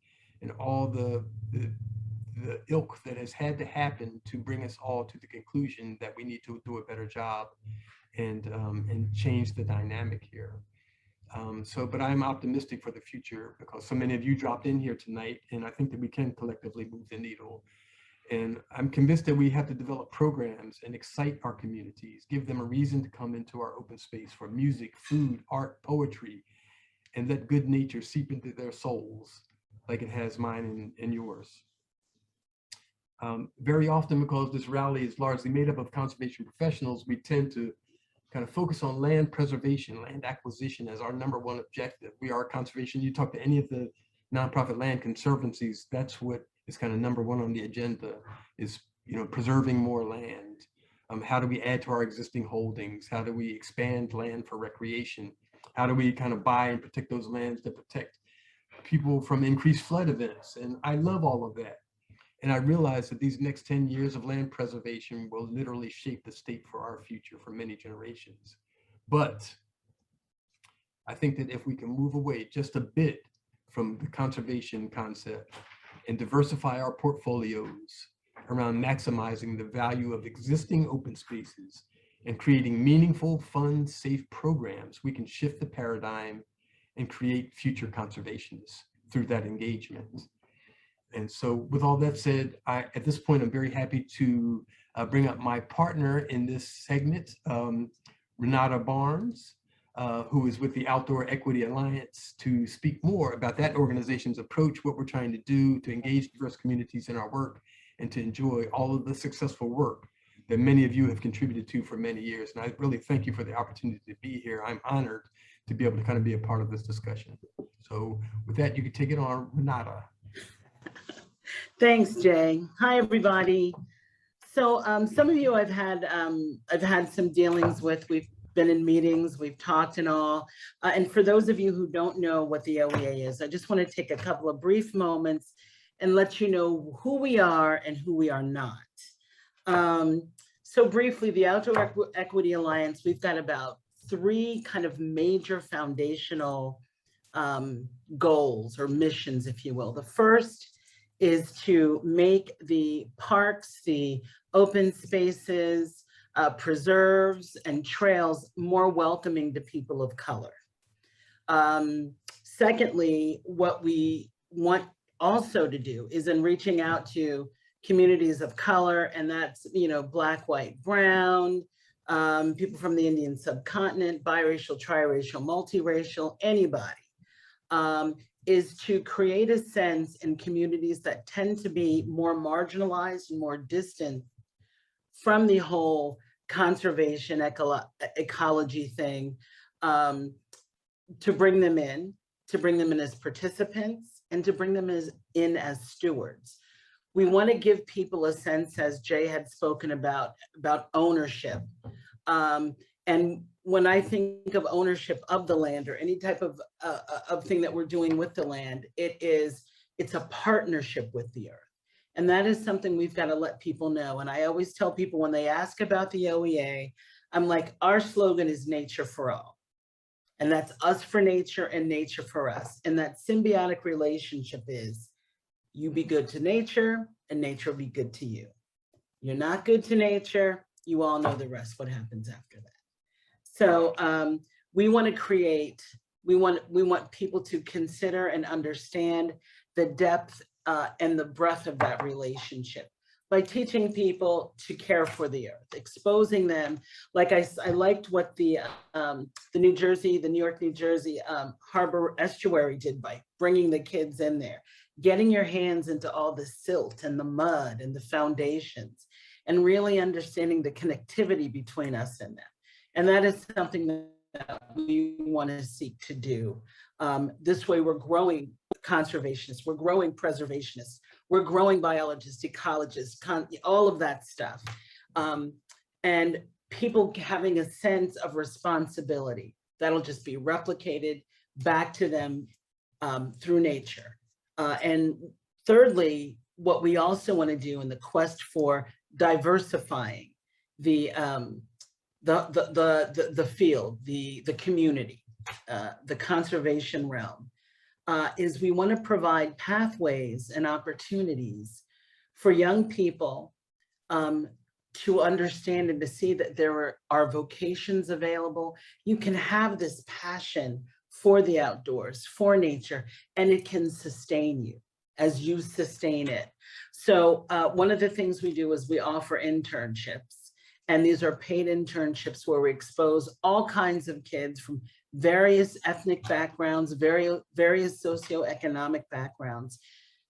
all the ilk that has had to happen to bring us all to the conclusion that we need to do a better job and change the dynamic here. But I'm optimistic for the future because so many of you dropped in here tonight, and I think that we can collectively move the needle. And I'm convinced that we have to develop programs and excite our communities, give them a reason to come into our open space for music, food, art, poetry, and let good nature seep into their souls like it has mine and yours. Very often, because this rally is largely made up of conservation professionals, we tend to kind of focus on land preservation, land acquisition as our #1 objective. We are conservation. You talk to any of the nonprofit land conservancies, that's what is kind of #1 on the agenda is, preserving more land. How do we add to our existing holdings? How do we expand land for recreation? How do we kind of buy and protect those lands that protect people from increased flood events? And I love all of that. And I realize that these next 10 years of land preservation will literally shape the state for our future for many generations. But I think that if we can move away just a bit from the conservation concept and diversify our portfolios around maximizing the value of existing open spaces and creating meaningful, fun, safe programs, we can shift the paradigm and create future conservationists through that engagement. And so with all that said, at this point, I'm very happy to bring up my partner in this segment, Renata Barnes, who is with the Outdoor Equity Alliance, to speak more about that organization's approach, what we're trying to do to engage diverse communities in our work and to enjoy all of the successful work that many of you have contributed to for many years. And I really thank you for the opportunity to be here. I'm honored to be able to kind of be a part of this discussion. So with that, you can take it on, Renata. Thanks, Jay. Hi, everybody. So some of you I've had some dealings with. We've been in meetings, we've talked and all. And for those of you who don't know what the OEA is, I just want to take a couple of brief moments and let you know who we are and who we are not. So briefly, the Outdoor Equity Alliance, we've got about 3 kind of major foundational goals or missions, if you will. The first is to make the parks, the open spaces, preserves, and trails more welcoming to people of color. Secondly, what we want also to do is in reaching out to communities of color, and that's, Black, white, brown, people from the Indian subcontinent, biracial, triracial, multiracial, anybody, is to create a sense in communities that tend to be more marginalized and more distant from the whole conservation ecology thing, to bring them in as participants and to bring them in as stewards. We want to give people a sense, as Jay had spoken about ownership. And when I think of ownership of the land or any type of thing that we're doing with the land, it's a partnership with the earth. And that is something we've got to let people know. And I always tell people when they ask about the OEA, I'm like, our slogan is nature for all. And that's us for nature and nature for us. And that symbiotic relationship is you be good to nature and nature will be good to you. You're not good to nature, you all know the rest, what happens after that. So we want to create, we want people to consider and understand the depth and the breadth of that relationship by teaching people to care for the earth, exposing them. Like I liked what the New York, New Jersey Harbor Estuary did by bringing the kids in there, getting your hands into all the silt and the mud and the foundations, and really understanding the connectivity between us and them. And that is something that we want to seek to do. This way we're growing conservationists, we're growing preservationists, we're growing biologists, ecologists, all of that stuff. And people having a sense of responsibility that'll just be replicated back to them through nature. And thirdly, what we also want to do in the quest for diversifying the field, the community, the conservation realm, is we want to provide pathways and opportunities for young people to understand and to see that there are vocations available. You can have this passion for the outdoors, for nature, and it can sustain you as you sustain it. So one of the things we do is we offer internships, and these are paid internships where we expose all kinds of kids from various ethnic backgrounds, various socioeconomic backgrounds,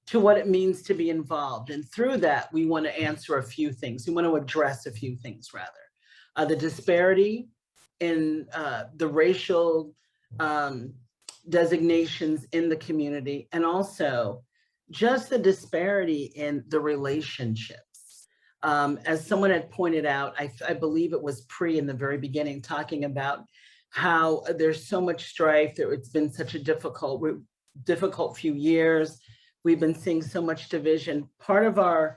to what it means to be involved. And through that, we want to answer a few things. We want to address a few things, rather. The disparity in the racial designations in the community, and also just the disparity in the relationships. As someone had pointed out, I believe it was Pri in the very beginning, talking about how there's so much strife, that it's been such a difficult few years. We've been seeing so much division. Part of our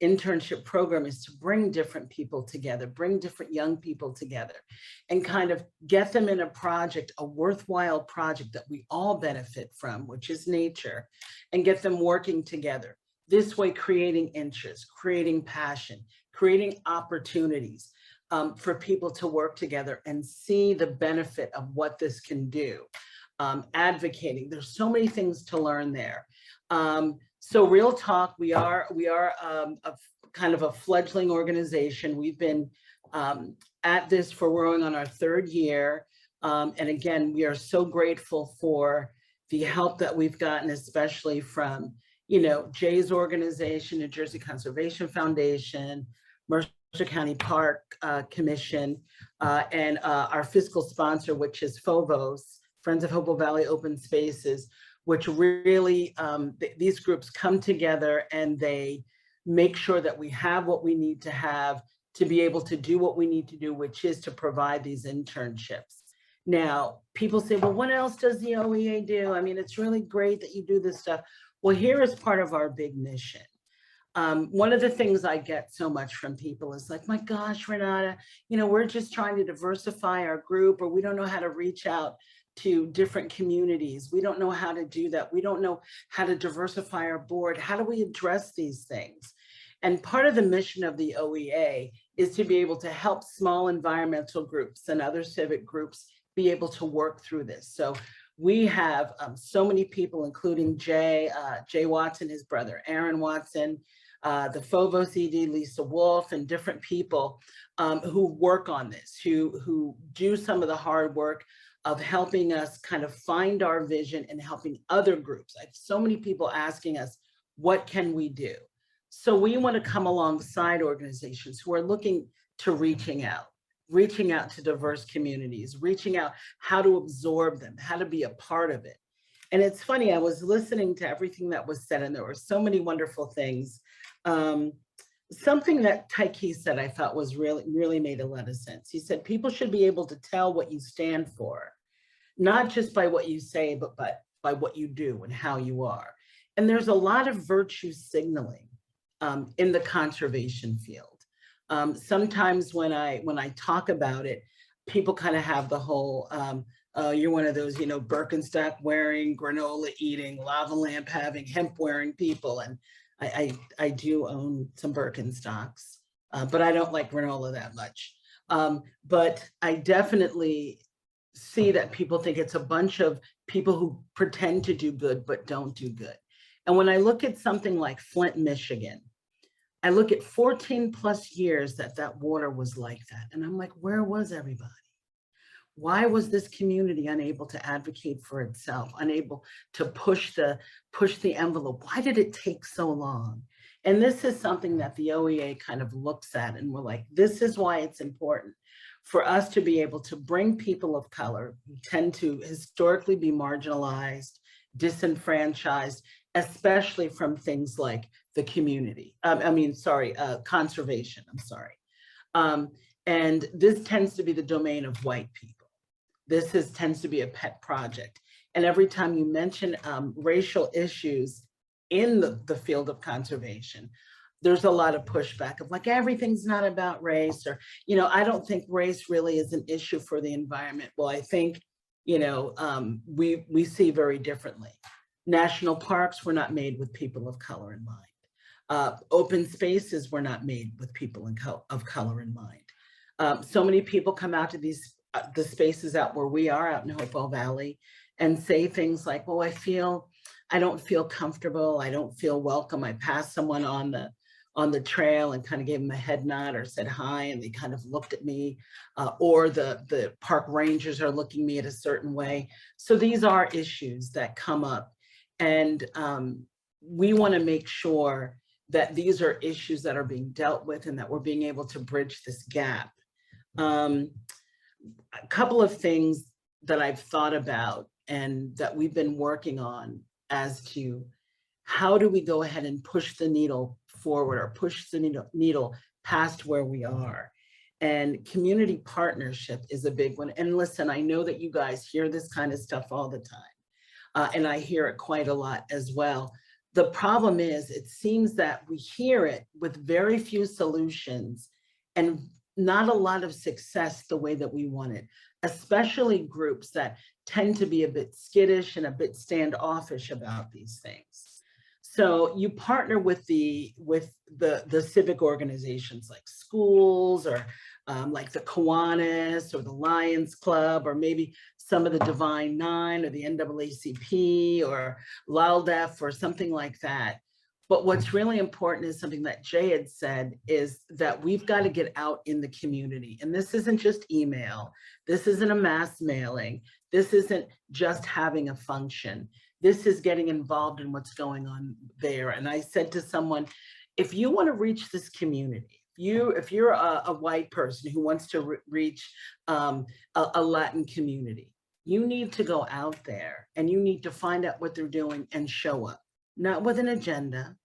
internship program is to bring different people together, bring different young people together, and kind of get them in a project, a worthwhile project that we all benefit from, which is nature, and get them working together. This way, creating interest, creating passion, creating opportunities for people to work together and see the benefit of what this can do. Advocating, there's so many things to learn there. So real talk, we are a kind of a fledgling organization. We've been at this for going on our third year. And again, we are so grateful for the help that we've gotten, especially from, Jay's organization, New Jersey Conservation Foundation, Mercer County Park Commission, and our fiscal sponsor, which is FOVOS, Friends of Hopewell Valley Open Spaces, which really, these groups come together and they make sure that we have what we need to have to be able to do what we need to do, which is to provide these internships. Now, people say, well, what else does the OEA do? I mean, it's really great that you do this stuff. Well, here is part of our big mission. One of the things I get so much from people is like, my gosh, Renata, we're just trying to diversify our group, or we don't know how to reach out to different communities. We don't know how to do that. We don't know how to diversify our board. How do we address these things? And part of the mission of the OEA is to be able to help small environmental groups and other civic groups be able to work through this. So we have so many people, including Jay Watson, his brother, Aaron Watson, the FOVOS ED, Lisa Wolf, and different people who work on this, who do some of the hard work of helping us kind of find our vision and helping other groups. I have so many people asking us, what can we do? So we want to come alongside organizations who are looking to reaching out to diverse communities, reaching out how to absorb them, how to be a part of it. And it's funny, I was listening to everything that was said, and there were so many wonderful things. Something that Tykee said I thought was really made a lot of sense. He said, people should be able to tell what you stand for, not just by what you say, but by what you do and how you are. And there's a lot of virtue signaling in the conservation field. Sometimes when I talk about it, people kind of have the whole, you're one of those, you know, Birkenstock wearing, granola eating, lava lamp having, hemp wearing people. And I do own some Birkenstocks, but I don't like granola that much. But I definitely see that people think it's a bunch of people who pretend to do good, but don't do good. And when I look at something like Flint, Michigan, I look at 14 plus years that water was like that. And I'm like, where was everybody? Why was this community unable to advocate for itself, unable to push the envelope? Why did it take so long? And this is something that the OEA kind of looks at, and we're like, this is why it's important for us to be able to bring people of color who tend to historically be marginalized, disenfranchised, especially from things like the community. Conservation, I'm sorry. And this tends to be the domain of white people. This tends to be a pet project. And every time you mention racial issues in the field of conservation, there's a lot of pushback of like, everything's not about race, or, you know, I don't think race really is an issue for the environment. Well, I think, you know, we see very differently. National parks were not made with people of color in mind. Open spaces were not made with people of color in mind. So many people come out to these the spaces out where we are out in Hopewell Valley and say things like, well, I don't feel comfortable. I don't feel welcome. I passed someone on the trail and kind of gave them a head nod or said hi, and they kind of looked at me, or the park rangers are looking at me at a certain way. So these are issues that come up, and we want to make sure that these are issues that are being dealt with and that we're being able to bridge this gap. A couple of things that I've thought about and that we've been working on as to how do we go ahead and push the needle forward, or push the needle past where we are. And community partnership is a big one. And listen, I know that you guys hear this kind of stuff all the time, and I hear it quite a lot as well. The problem is, it seems that we hear it with very few solutions and not a lot of success the way that we want it, especially groups that tend to be a bit skittish and a bit standoffish about these things. So you partner with the civic organizations like schools, or like the Kiwanis or the Lions Club, or maybe some of the Divine Nine or the NAACP or LALDEF or something like that. But what's really important is something that Jay had said, is that we've got to get out in the community. And this isn't just email. This isn't a mass mailing. This isn't just having a function. This is getting involved in what's going on there. And I said to someone, if you want to reach this community, if you're a white person who wants to reach a Latin community, you need to go out there and you need to find out what they're doing and show up. Not with an agenda,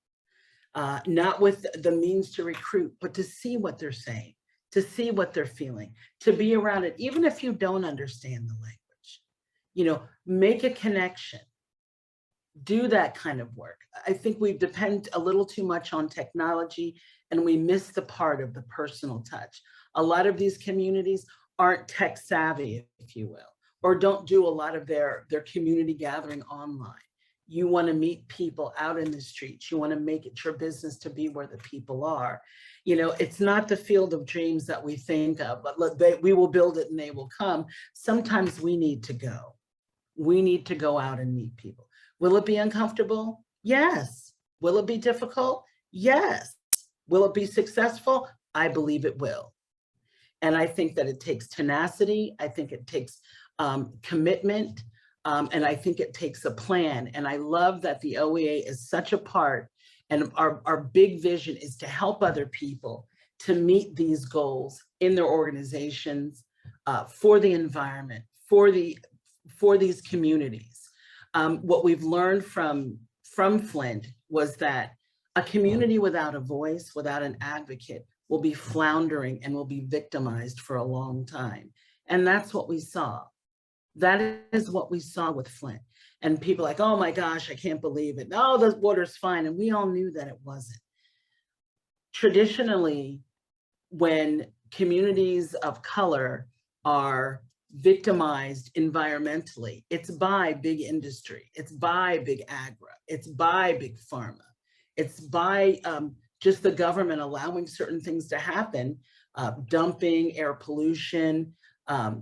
not with the means to recruit, but to see what they're saying, to see what they're feeling, to be around it, even if you don't understand the language. You know, make a connection, do that kind of work. I think we depend a little too much on technology, and we miss the part of the personal touch. A lot of these communities aren't tech savvy, if you will, or don't do a lot of their community gathering online. You want to meet people out in the streets. You want to make it your business to be where the people are. You know, it's not the field of dreams that we think of, but we will build it and they will come. Sometimes we need to go. We need to go out and meet people. Will it be uncomfortable? Yes. Will it be difficult? Yes. Will it be successful? I believe it will. And I think that it takes tenacity. I think it takes commitment. And I think it takes a plan. And I love that the OEA is such a part, and our big vision is to help other people to meet these goals in their organizations, for the environment, for these communities. What we've learned from Flint was that a community without a voice, without an advocate, will be floundering and will be victimized for a long time. And that's what we saw. That is what we saw with Flint. And people like, oh my gosh, I can't believe it. No, the water's fine. And we all knew that it wasn't. Traditionally, when communities of color are victimized environmentally, it's by big industry, it's by big agri, it's by big pharma, it's by just the government allowing certain things to happen, dumping, air pollution,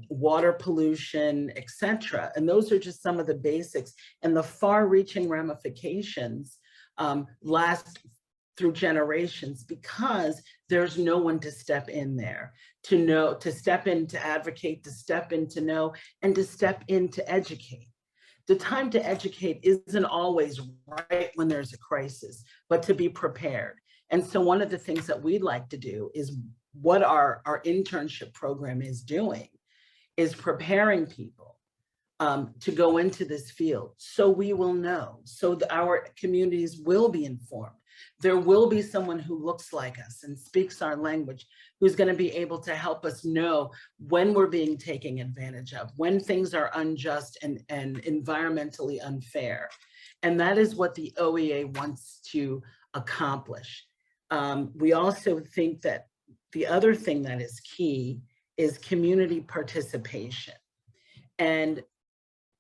water pollution, etc. And those are just some of the basics, and the far-reaching ramifications last through generations because there's no one to step in there, to know, to step in, to advocate, to step in, to know, and to step in to educate. The time to educate isn't always right when there's a crisis, but to be prepared. And so one of the things that we'd like to do is what our internship program is doing is preparing people to go into this field so we will know, so that our communities will be informed. There will be someone who looks like us and speaks our language, who's going to be able to help us know when we're being taken advantage of, when things are unjust and environmentally unfair. And that is what the OEA wants to accomplish. We also think that the other thing that is key is community participation. And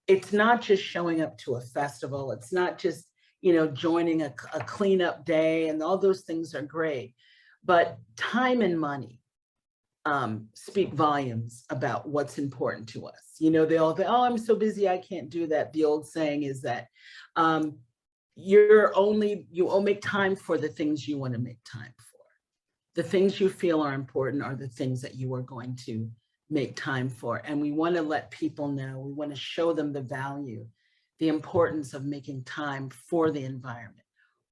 it's not just showing up to a festival. It's not just, you know, joining a cleanup day, and all those things are great. But time and money speak volumes about what's important to us. You know, they all say, oh, I'm so busy, I can't do that. The old saying is that you only make time for the things you want to make time for. The things you feel are important are the things that you are going to make time for. And we want to let people know, we want to show them the value, the importance of making time for the environment,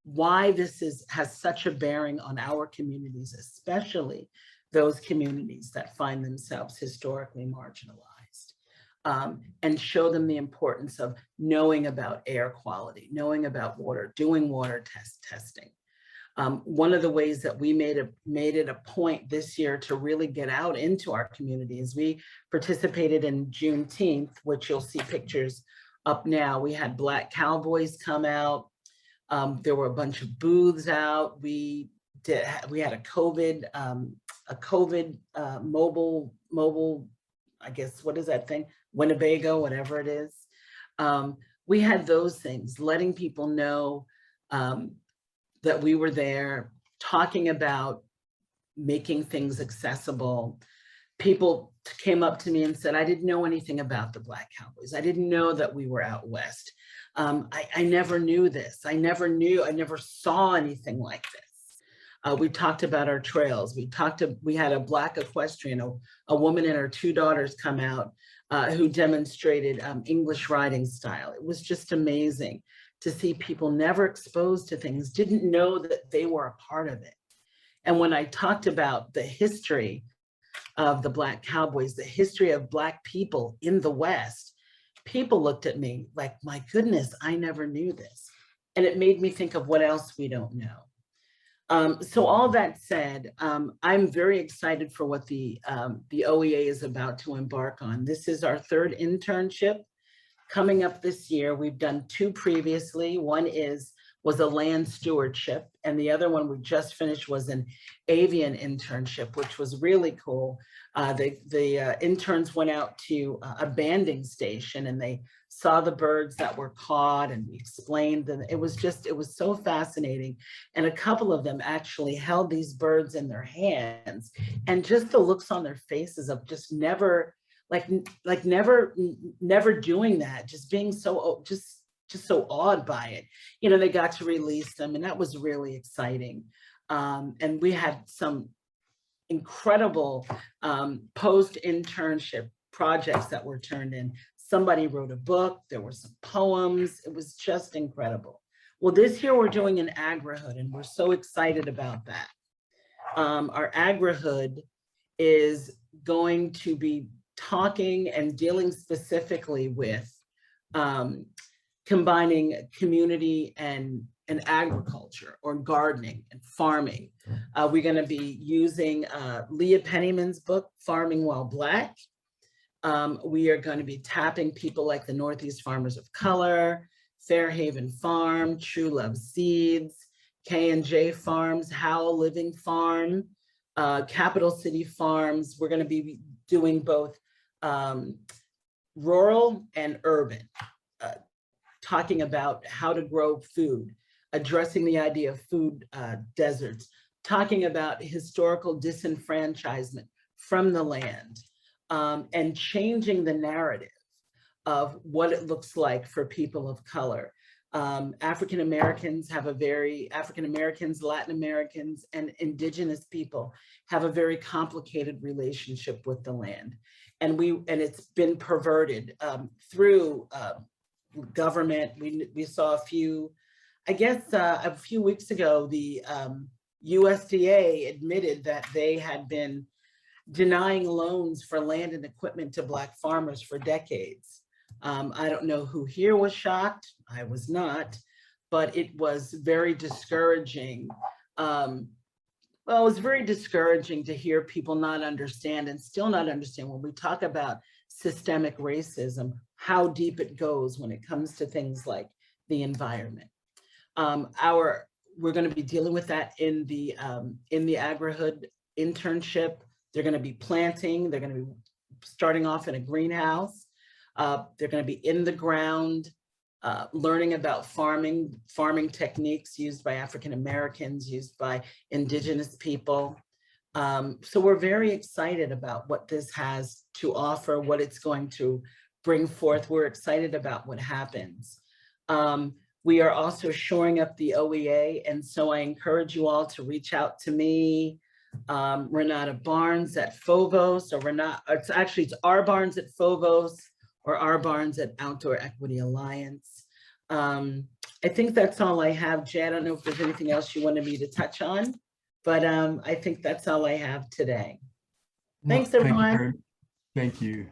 why this has such a bearing on our communities, especially those communities that find themselves historically marginalized, and show them the importance of knowing about air quality, knowing about water, doing water testing. One of the ways that we made it a point this year to really get out into our communities, we participated in Juneteenth, which you'll see pictures up now. We had Black cowboys come out. There were a bunch of booths out. We had a COVID mobile, I guess, what is that thing? Winnebago, whatever it is. We had those things, letting people know that we were there, talking about making things accessible. People came up to me and said, I didn't know anything about the Black cowboys. I didn't know that we were out west. I never knew this. I never saw anything like this. We talked about our trails. We had a Black equestrian, a woman and her 2 daughters come out who demonstrated English riding style. It was just amazing to see people never exposed to things, didn't know that they were a part of it. And when I talked about the history of the Black cowboys, the history of Black people in the West, people looked at me like, my goodness, I never knew this. And it made me think of what else we don't know. So all that said, I'm very excited for what the OEA is about to embark on. This is our 3rd internship coming up this year. We've done 2 previously. One was a land stewardship, and the other one we just finished was an avian internship, which was really cool. The interns went out to a banding station and they saw the birds that were caught, and we explained them. It was so fascinating. And a couple of them actually held these birds in their hands, and just the looks on their faces of just never doing that, just being so, just so awed by it. You know, they got to release them, and that was really exciting. And we had some incredible post-internship projects that were turned in. Somebody wrote a book, there were some poems, it was just incredible. Well, this year we're doing an agrihood, and we're so excited about that. Our agrihood is going to be talking and dealing specifically with combining community and agriculture, or gardening and farming. We're going to be using Leah Penniman's book, Farming While Black. We are going to be tapping people like the Northeast Farmers of Color, Fairhaven Farm, True Love Seeds, K&J Farms, Howell Living Farm, Capital City Farms. We're going to be doing both rural and urban, talking about how to grow food, addressing the idea of food deserts, talking about historical disenfranchisement from the land, and changing the narrative of what it looks like for people of color. African Americans, Latin Americans, and Indigenous people have a very complicated relationship with the land. And it's been perverted through government. We saw a few weeks ago, the USDA admitted that they had been denying loans for land and equipment to Black farmers for decades. I don't know who here was shocked. I was not, but it was very discouraging. Well, it was very discouraging to hear people not understand and still not understand when we talk about systemic racism, how deep it goes when it comes to things like the environment. We're going to be dealing with that in the Agri-Hood internship. They're going to be planting. They're going to be starting off in a greenhouse. They're going to be in the ground, learning about farming techniques used by African Americans, used by Indigenous people. So we're very excited about what this has to offer, what it's going to bring forth. We're excited about what happens. We are also shoring up the OEA, and so I encourage you all to reach out to me, Renata Barnes at Phobos, or it's R Barnes at Phobos, or R Barnes at Outdoor Equity Alliance. I think that's all I have, Jay. I don't know if there's anything else you wanted me to touch on, but I think that's all I have today. Thanks, everyone. Thank you.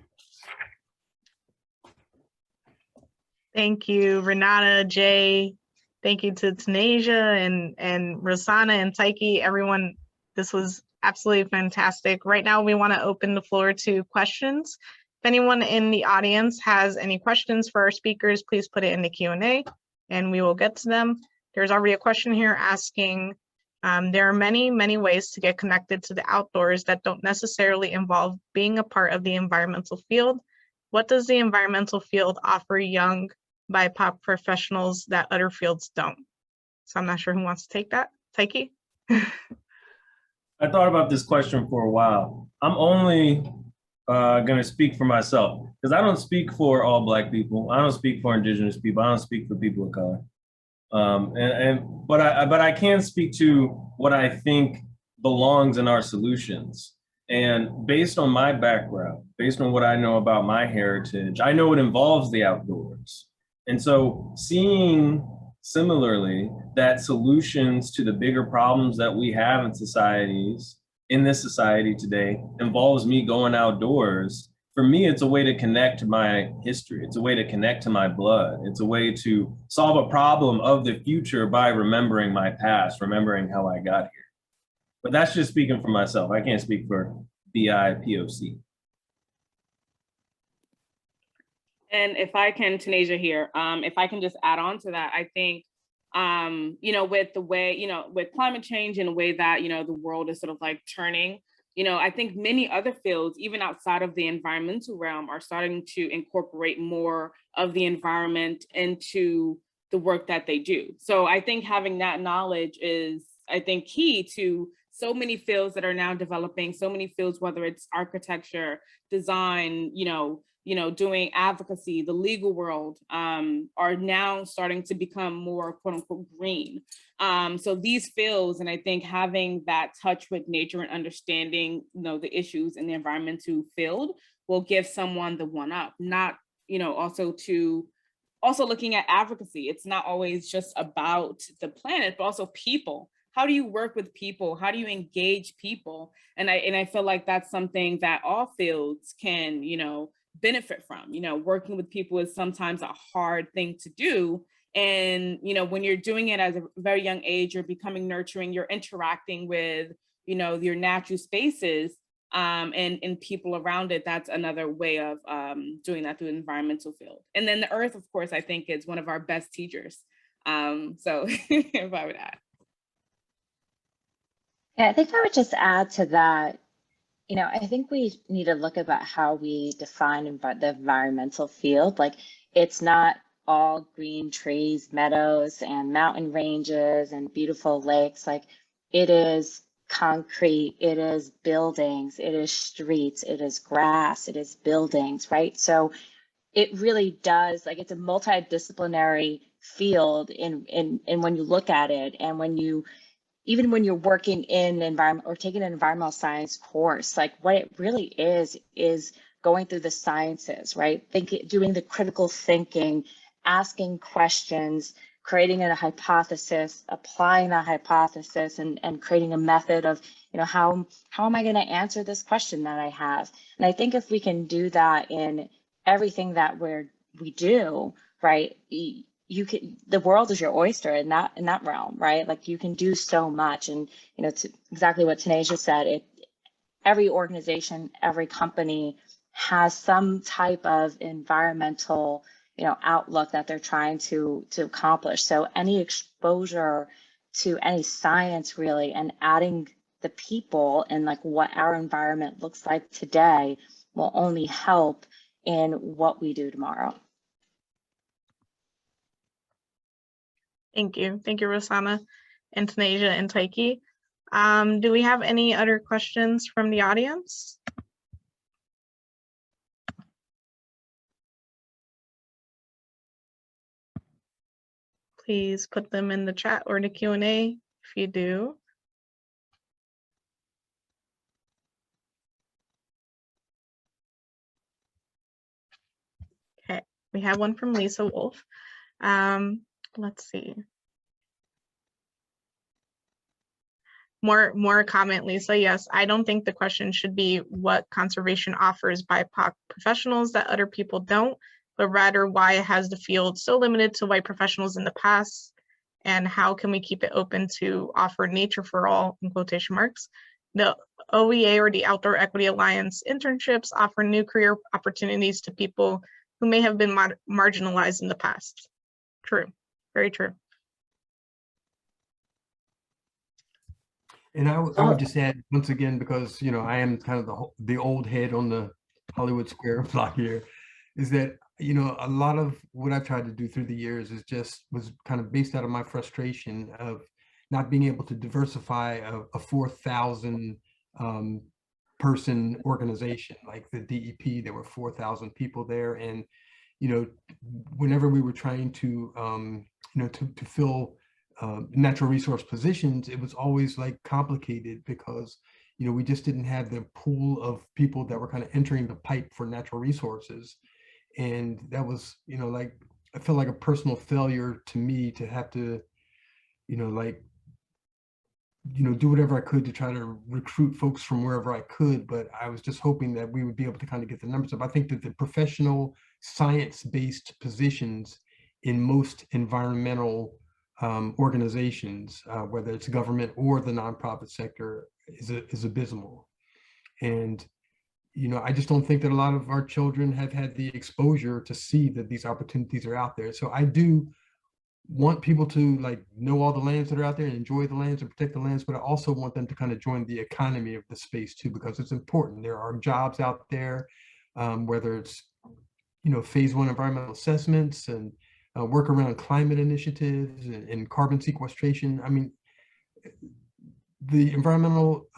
Thank you, Renata, Jay. Thank you to Tanasia and Rosanna and Tykee, everyone. This was absolutely fantastic. Right now, we want to open the floor to questions. If anyone in the audience has any questions for our speakers, please put it in the Q&A and we will get to them. There's already a question here asking, there are many, many ways to get connected to the outdoors that don't necessarily involve being a part of the environmental field. What does the environmental field offer young BIPOC professionals that other fields don't? So I'm not sure who wants to take that. Tykee? I thought about this question for a while. I'm only going to speak for myself because I don't speak for all Black people. I don't speak for Indigenous people. I don't speak for people of color. But I can speak to what I think belongs in our solutions. And based on my background, based on what I know about my heritage, I know it involves the outdoors. And so seeing similarly that solutions to the bigger problems that we have in this society today involves me going outdoors. For me, it's a way to connect to my history. It's a way to connect to my blood. It's a way to solve a problem of the future by remembering my past, remembering how I got here. But that's just speaking for myself. I can't speak for BIPOC. And if I can, Tanasia here, if I can just add on to that, I think, with the way, with climate change and the way that, the world is sort of like turning, I think many other fields, even outside of the environmental realm, are starting to incorporate more of the environment into the work that they do. So I think having that knowledge is, I think, key to so many fields that are now developing, so many fields, whether it's architecture, design, doing advocacy, the legal world, are now starting to become more quote unquote green. So these fields, and I think having that touch with nature and understanding, the issues in the environmental field will give someone the one up, not, also looking at advocacy. It's not always just about the planet, but also people. How do you work with people? How do you engage people? And I feel like that's something that all fields can, benefit from. Working with people is sometimes a hard thing to do. And, when you're doing it at a very young age, you're becoming nurturing, you're interacting with, your natural spaces. and people around it, that's another way of doing that through the environmental field. And then the earth, of course, I think is one of our best teachers. So if I would add. Yeah, I think I would just add to that, I think we need to look about how we define the environmental field. Like, it's not all green trees, meadows, and mountain ranges and beautiful lakes. Like, it is concrete, it is buildings, it is streets, it is grass, it is buildings, right? So it really does, like, it's a multidisciplinary field in when you look at it, and even when you're working in environment or taking an environmental science course, like, what it really is going through the sciences, right? Doing the critical thinking, asking questions, creating a hypothesis, applying that hypothesis, and creating a method of, how am I going to answer this question that I have? And I think if we can do that in everything that we do, right? The world is your oyster in that realm, right? Like, you can do so much. And, to exactly what Tanisha said, every organization, every company has some type of environmental, outlook that they're trying to accomplish. So any exposure to any science, really, and adding the people and, like, what our environment looks like today will only help in what we do tomorrow. Thank you. Thank you, Rosanna and Tanisha and Tykee. Do we have any other questions from the audience? Please put them in the chat or the Q&A if you do. Okay, we have one from Lisa Wolf. Let's see. More comment, Lisa. Yes, I don't think the question should be what conservation offers BIPOC professionals that other people don't, but rather why it has the field so limited to white professionals in the past, and how can we keep it open to offer nature for all, in quotation marks. The OEA, or the Outdoor Equity Alliance internships, offer new career opportunities to people who may have been marginalized in the past. True, very true. And I would just add, once again, because, I am kind of the old head on the Hollywood Square block here, is that, a lot of what I've tried to do through the years was kind of based out of my frustration of not being able to diversify a 4,000 person organization like the DEP. There were 4,000 people there, and whenever we were trying to to fill natural resource positions, it was always, like, complicated because we just didn't have the pool of people that were kind of entering the pipe for natural resources. And that was, like, I felt like a personal failure to me to have to, do whatever I could to try to recruit folks from wherever I could. But I was just hoping that we would be able to kind of get the numbers up. I think that the professional science-based positions in most environmental organizations, whether it's government or the nonprofit sector, is abysmal. And I just don't think that a lot of our children have had the exposure to see that these opportunities are out there. So I do want people to, like, know all the lands that are out there and enjoy the lands and protect the lands, but I also want them to kind of join the economy of the space too, because it's important. There are jobs out there, whether it's phase 1 environmental assessments and work around climate initiatives and carbon sequestration. I mean, the environmental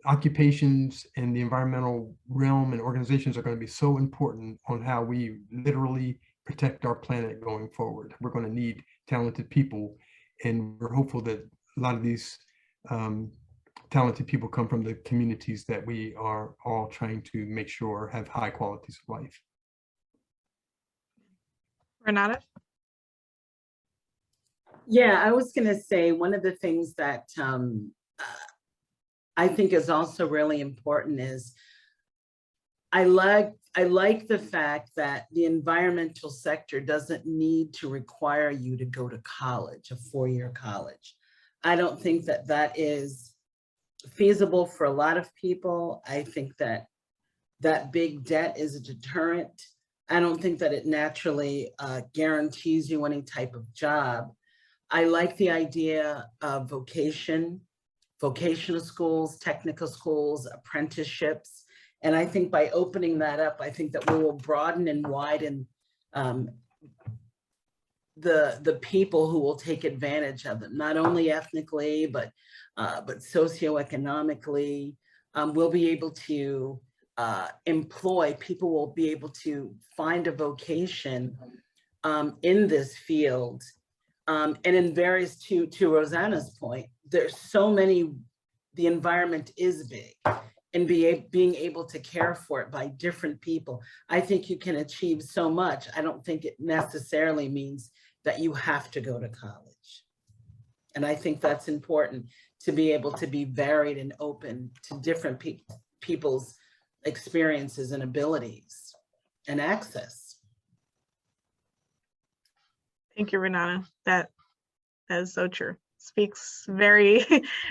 occupations and the environmental realm and organizations are going to be so important on how we literally protect our planet going forward. We're going to need talented people, and we're hopeful that a lot of these talented people come from the communities that we are all trying to make sure have high qualities of life. Renata? Yeah, I was going to say one of the things that I think is also really important is I like the fact that the environmental sector doesn't need to require you to go to college, a 4-year college. I don't think that that is feasible for a lot of people. I think that that big debt is a deterrent. I don't think that it naturally guarantees you any type of job. I like the idea of vocational schools, technical schools, apprenticeships. And I think by opening that up, I think that we will broaden and widen the people who will take advantage of them, not only ethnically, but socioeconomically. We'll be able to employ, people will be able to find a vocation in this field. And in various, to Rosanna's point, there's so many, the environment is big, and being able to care for it by different people. I think you can achieve so much. I don't think it necessarily means that you have to go to college. And I think that's important, to be able to be varied and open to different people's experiences and abilities and access. Thank you, Renata. That is so true. Speaks very,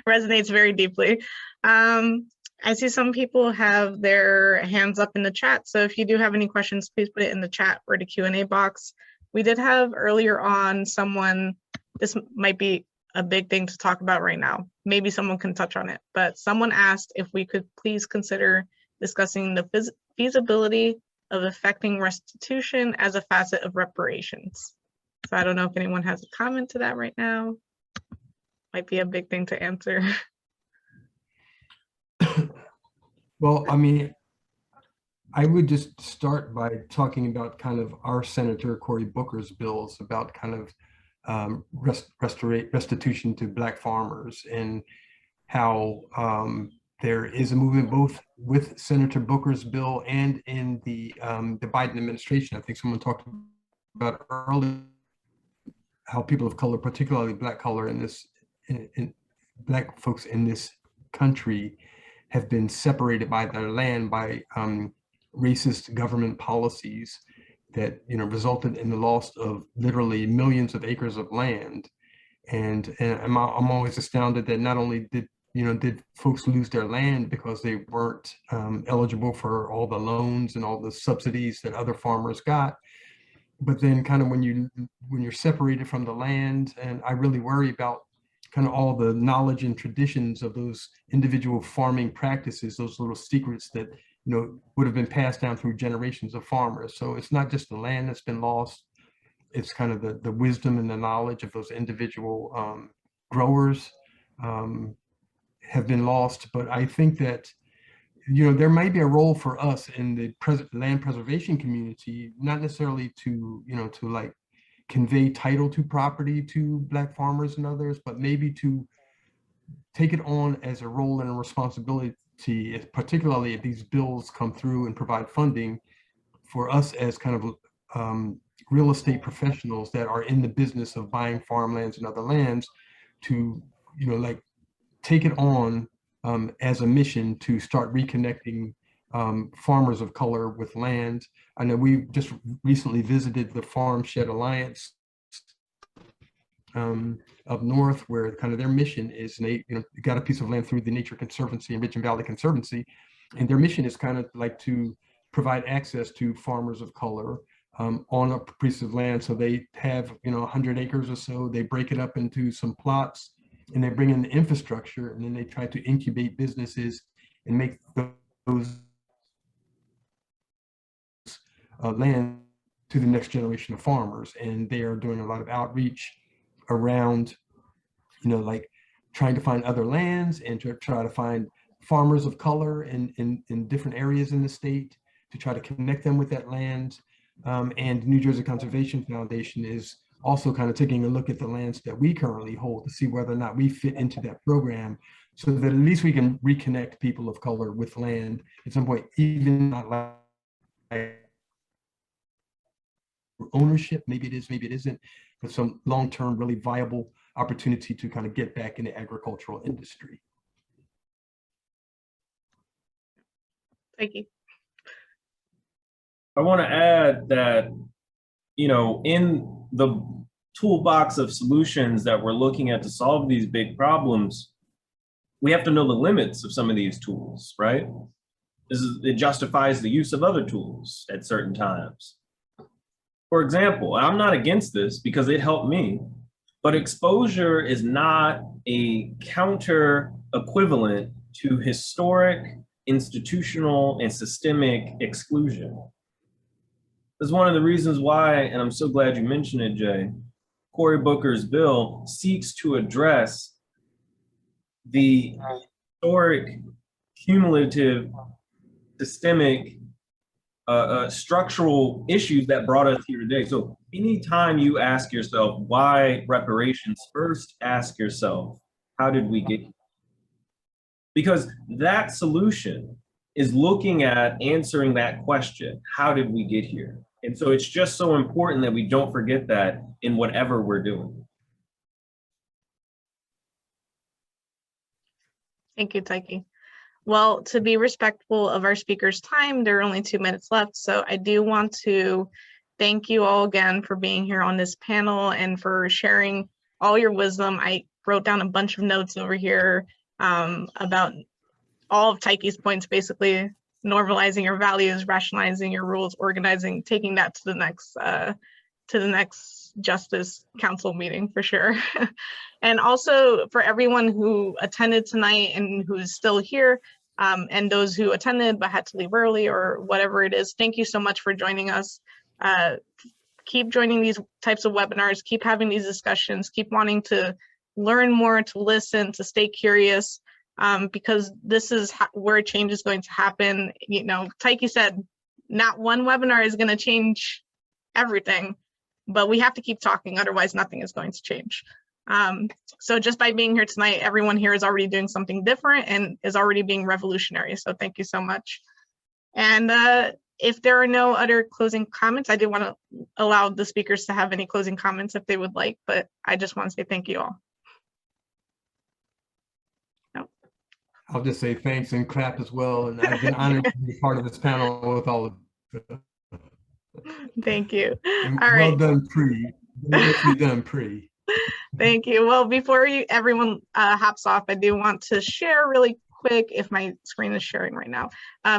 resonates very deeply. I see some people have their hands up in the chat. So if you do have any questions, please put it in the chat or the Q&A box. We did have earlier on someone, this might be a big thing to talk about right now. Maybe someone can touch on it, but someone asked if we could please consider discussing the feasibility of affecting restitution as a facet of reparations. So I don't know if anyone has a comment to that right now. Might be a big thing to answer. Well, I mean, I would just start by talking about kind of our Senator Cory Booker's bills about kind of restitution to Black farmers, and how there is a movement both with Senator Booker's bill and in the Biden administration. I think someone talked about earlier how people of color, particularly Black color in this, Black folks in this country, have been separated by their land by racist government policies that resulted in the loss of literally millions of acres of land. And I'm always astounded that not only did folks lose their land because they weren't eligible for all the loans and all the subsidies that other farmers got, but then kind of when you're separated from the land, and I really worry about kind of all the knowledge and traditions of those individual farming practices, those little secrets that would have been passed down through generations of farmers. So it's not just the land that's been lost, it's kind of the wisdom and the knowledge of those individual growers have been lost. But I think that there might be a role for us in the land preservation community, not necessarily to like convey title to property to Black farmers and others, but maybe to take it on as a role and a responsibility, particularly if these bills come through and provide funding for us as kind of real estate professionals that are in the business of buying farmlands and other lands, to like take it on as a mission to start reconnecting farmers of color with land. I know we just recently visited the Farm Shed Alliance up north, where kind of their mission is, they got a piece of land through the Nature Conservancy and Ridge and Valley Conservancy, and their mission is kind of like to provide access to farmers of color on a piece of land. So they have 100 acres or so, they break it up into some plots, and they bring in the infrastructure, and then they try to incubate businesses and make those land to the next generation of farmers. And they are doing a lot of outreach around, like trying to find other lands and to try to find farmers of color in different areas in the state, to try to connect them with that land. And New Jersey Conservation Foundation is also kind of taking a look at the lands that we currently hold to see whether or not we fit into that program, so that at least we can reconnect people of color with land at some point, even not like ownership, maybe it is, maybe it isn't, but some long-term really viable opportunity to kind of get back in the agricultural industry. Thank you. I want to add that, in the toolbox of solutions that we're looking at to solve these big problems, we have to know the limits of some of these tools, right? It justifies the use of other tools at certain times. For example, I'm not against this because it helped me, but exposure is not a counter equivalent to historic, institutional, and systemic exclusion. That's one of the reasons why, and I'm so glad you mentioned it, Jay, Cory Booker's bill seeks to address the historic, cumulative, systemic, structural issues that brought us here today. So anytime you ask yourself why reparations, first ask yourself, how did we get here? Because that solution is looking at answering that question, how did we get here? And so it's just so important that we don't forget that in whatever we're doing. Thank you, Tykee. Well, to be respectful of our speaker's time, there are only 2 minutes left. So I do want to thank you all again for being here on this panel and for sharing all your wisdom. I wrote down a bunch of notes over here about all of Tykee's points, basically normalizing your values, rationalizing your rules, organizing, taking that to the next Justice Council meeting for sure. And also for everyone who attended tonight and who's still here, and those who attended but had to leave early or whatever it is, thank you so much for joining us. Keep joining these types of webinars, keep having these discussions, keep wanting to learn more, to listen, to stay curious, because this is where change is going to happen. You know, Tykee said, not one webinar is going to change everything, but we have to keep talking, otherwise nothing is going to change. So just by being here tonight, everyone here is already doing something different and is already being revolutionary. So thank you so much. And if there are no other closing comments, I do want to allow the speakers to have any closing comments if they would like, but I just want to say thank you all. No. I'll just say thanks and clap as well. And I've been honored to be part of this panel with all of you. Thank you. And All well right. done, Pre. Nicely done, Pre. Thank you. Well, before everyone hops off, I do want to share really quick, if my screen is sharing right now.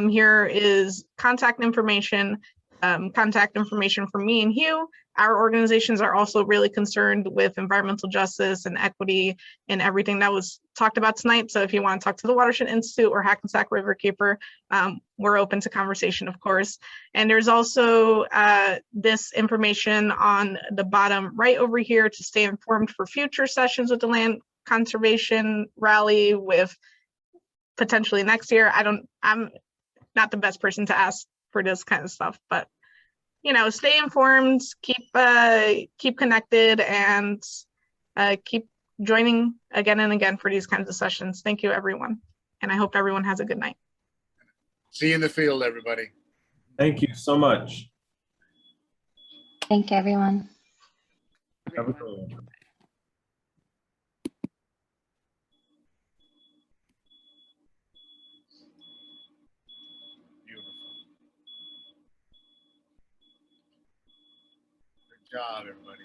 Here is contact information for me and Hugh. Our organizations are also really concerned with environmental justice and equity and everything that was talked about tonight. So if you want to talk to the Watershed Institute or Hackensack Riverkeeper, we're open to conversation, of course. And there's also this information on the bottom right over here to stay informed for future sessions with the Land Conservation Rally with potentially next year. I'm not the best person to ask for this kind of stuff, but you know, stay informed, keep connected, and keep joining again and again for these kinds of sessions. Thank you, everyone. And I hope everyone has a good night. See you in the field, everybody. Thank you so much. Thank you, everyone. Have a good one. Beautiful. Good job, everybody.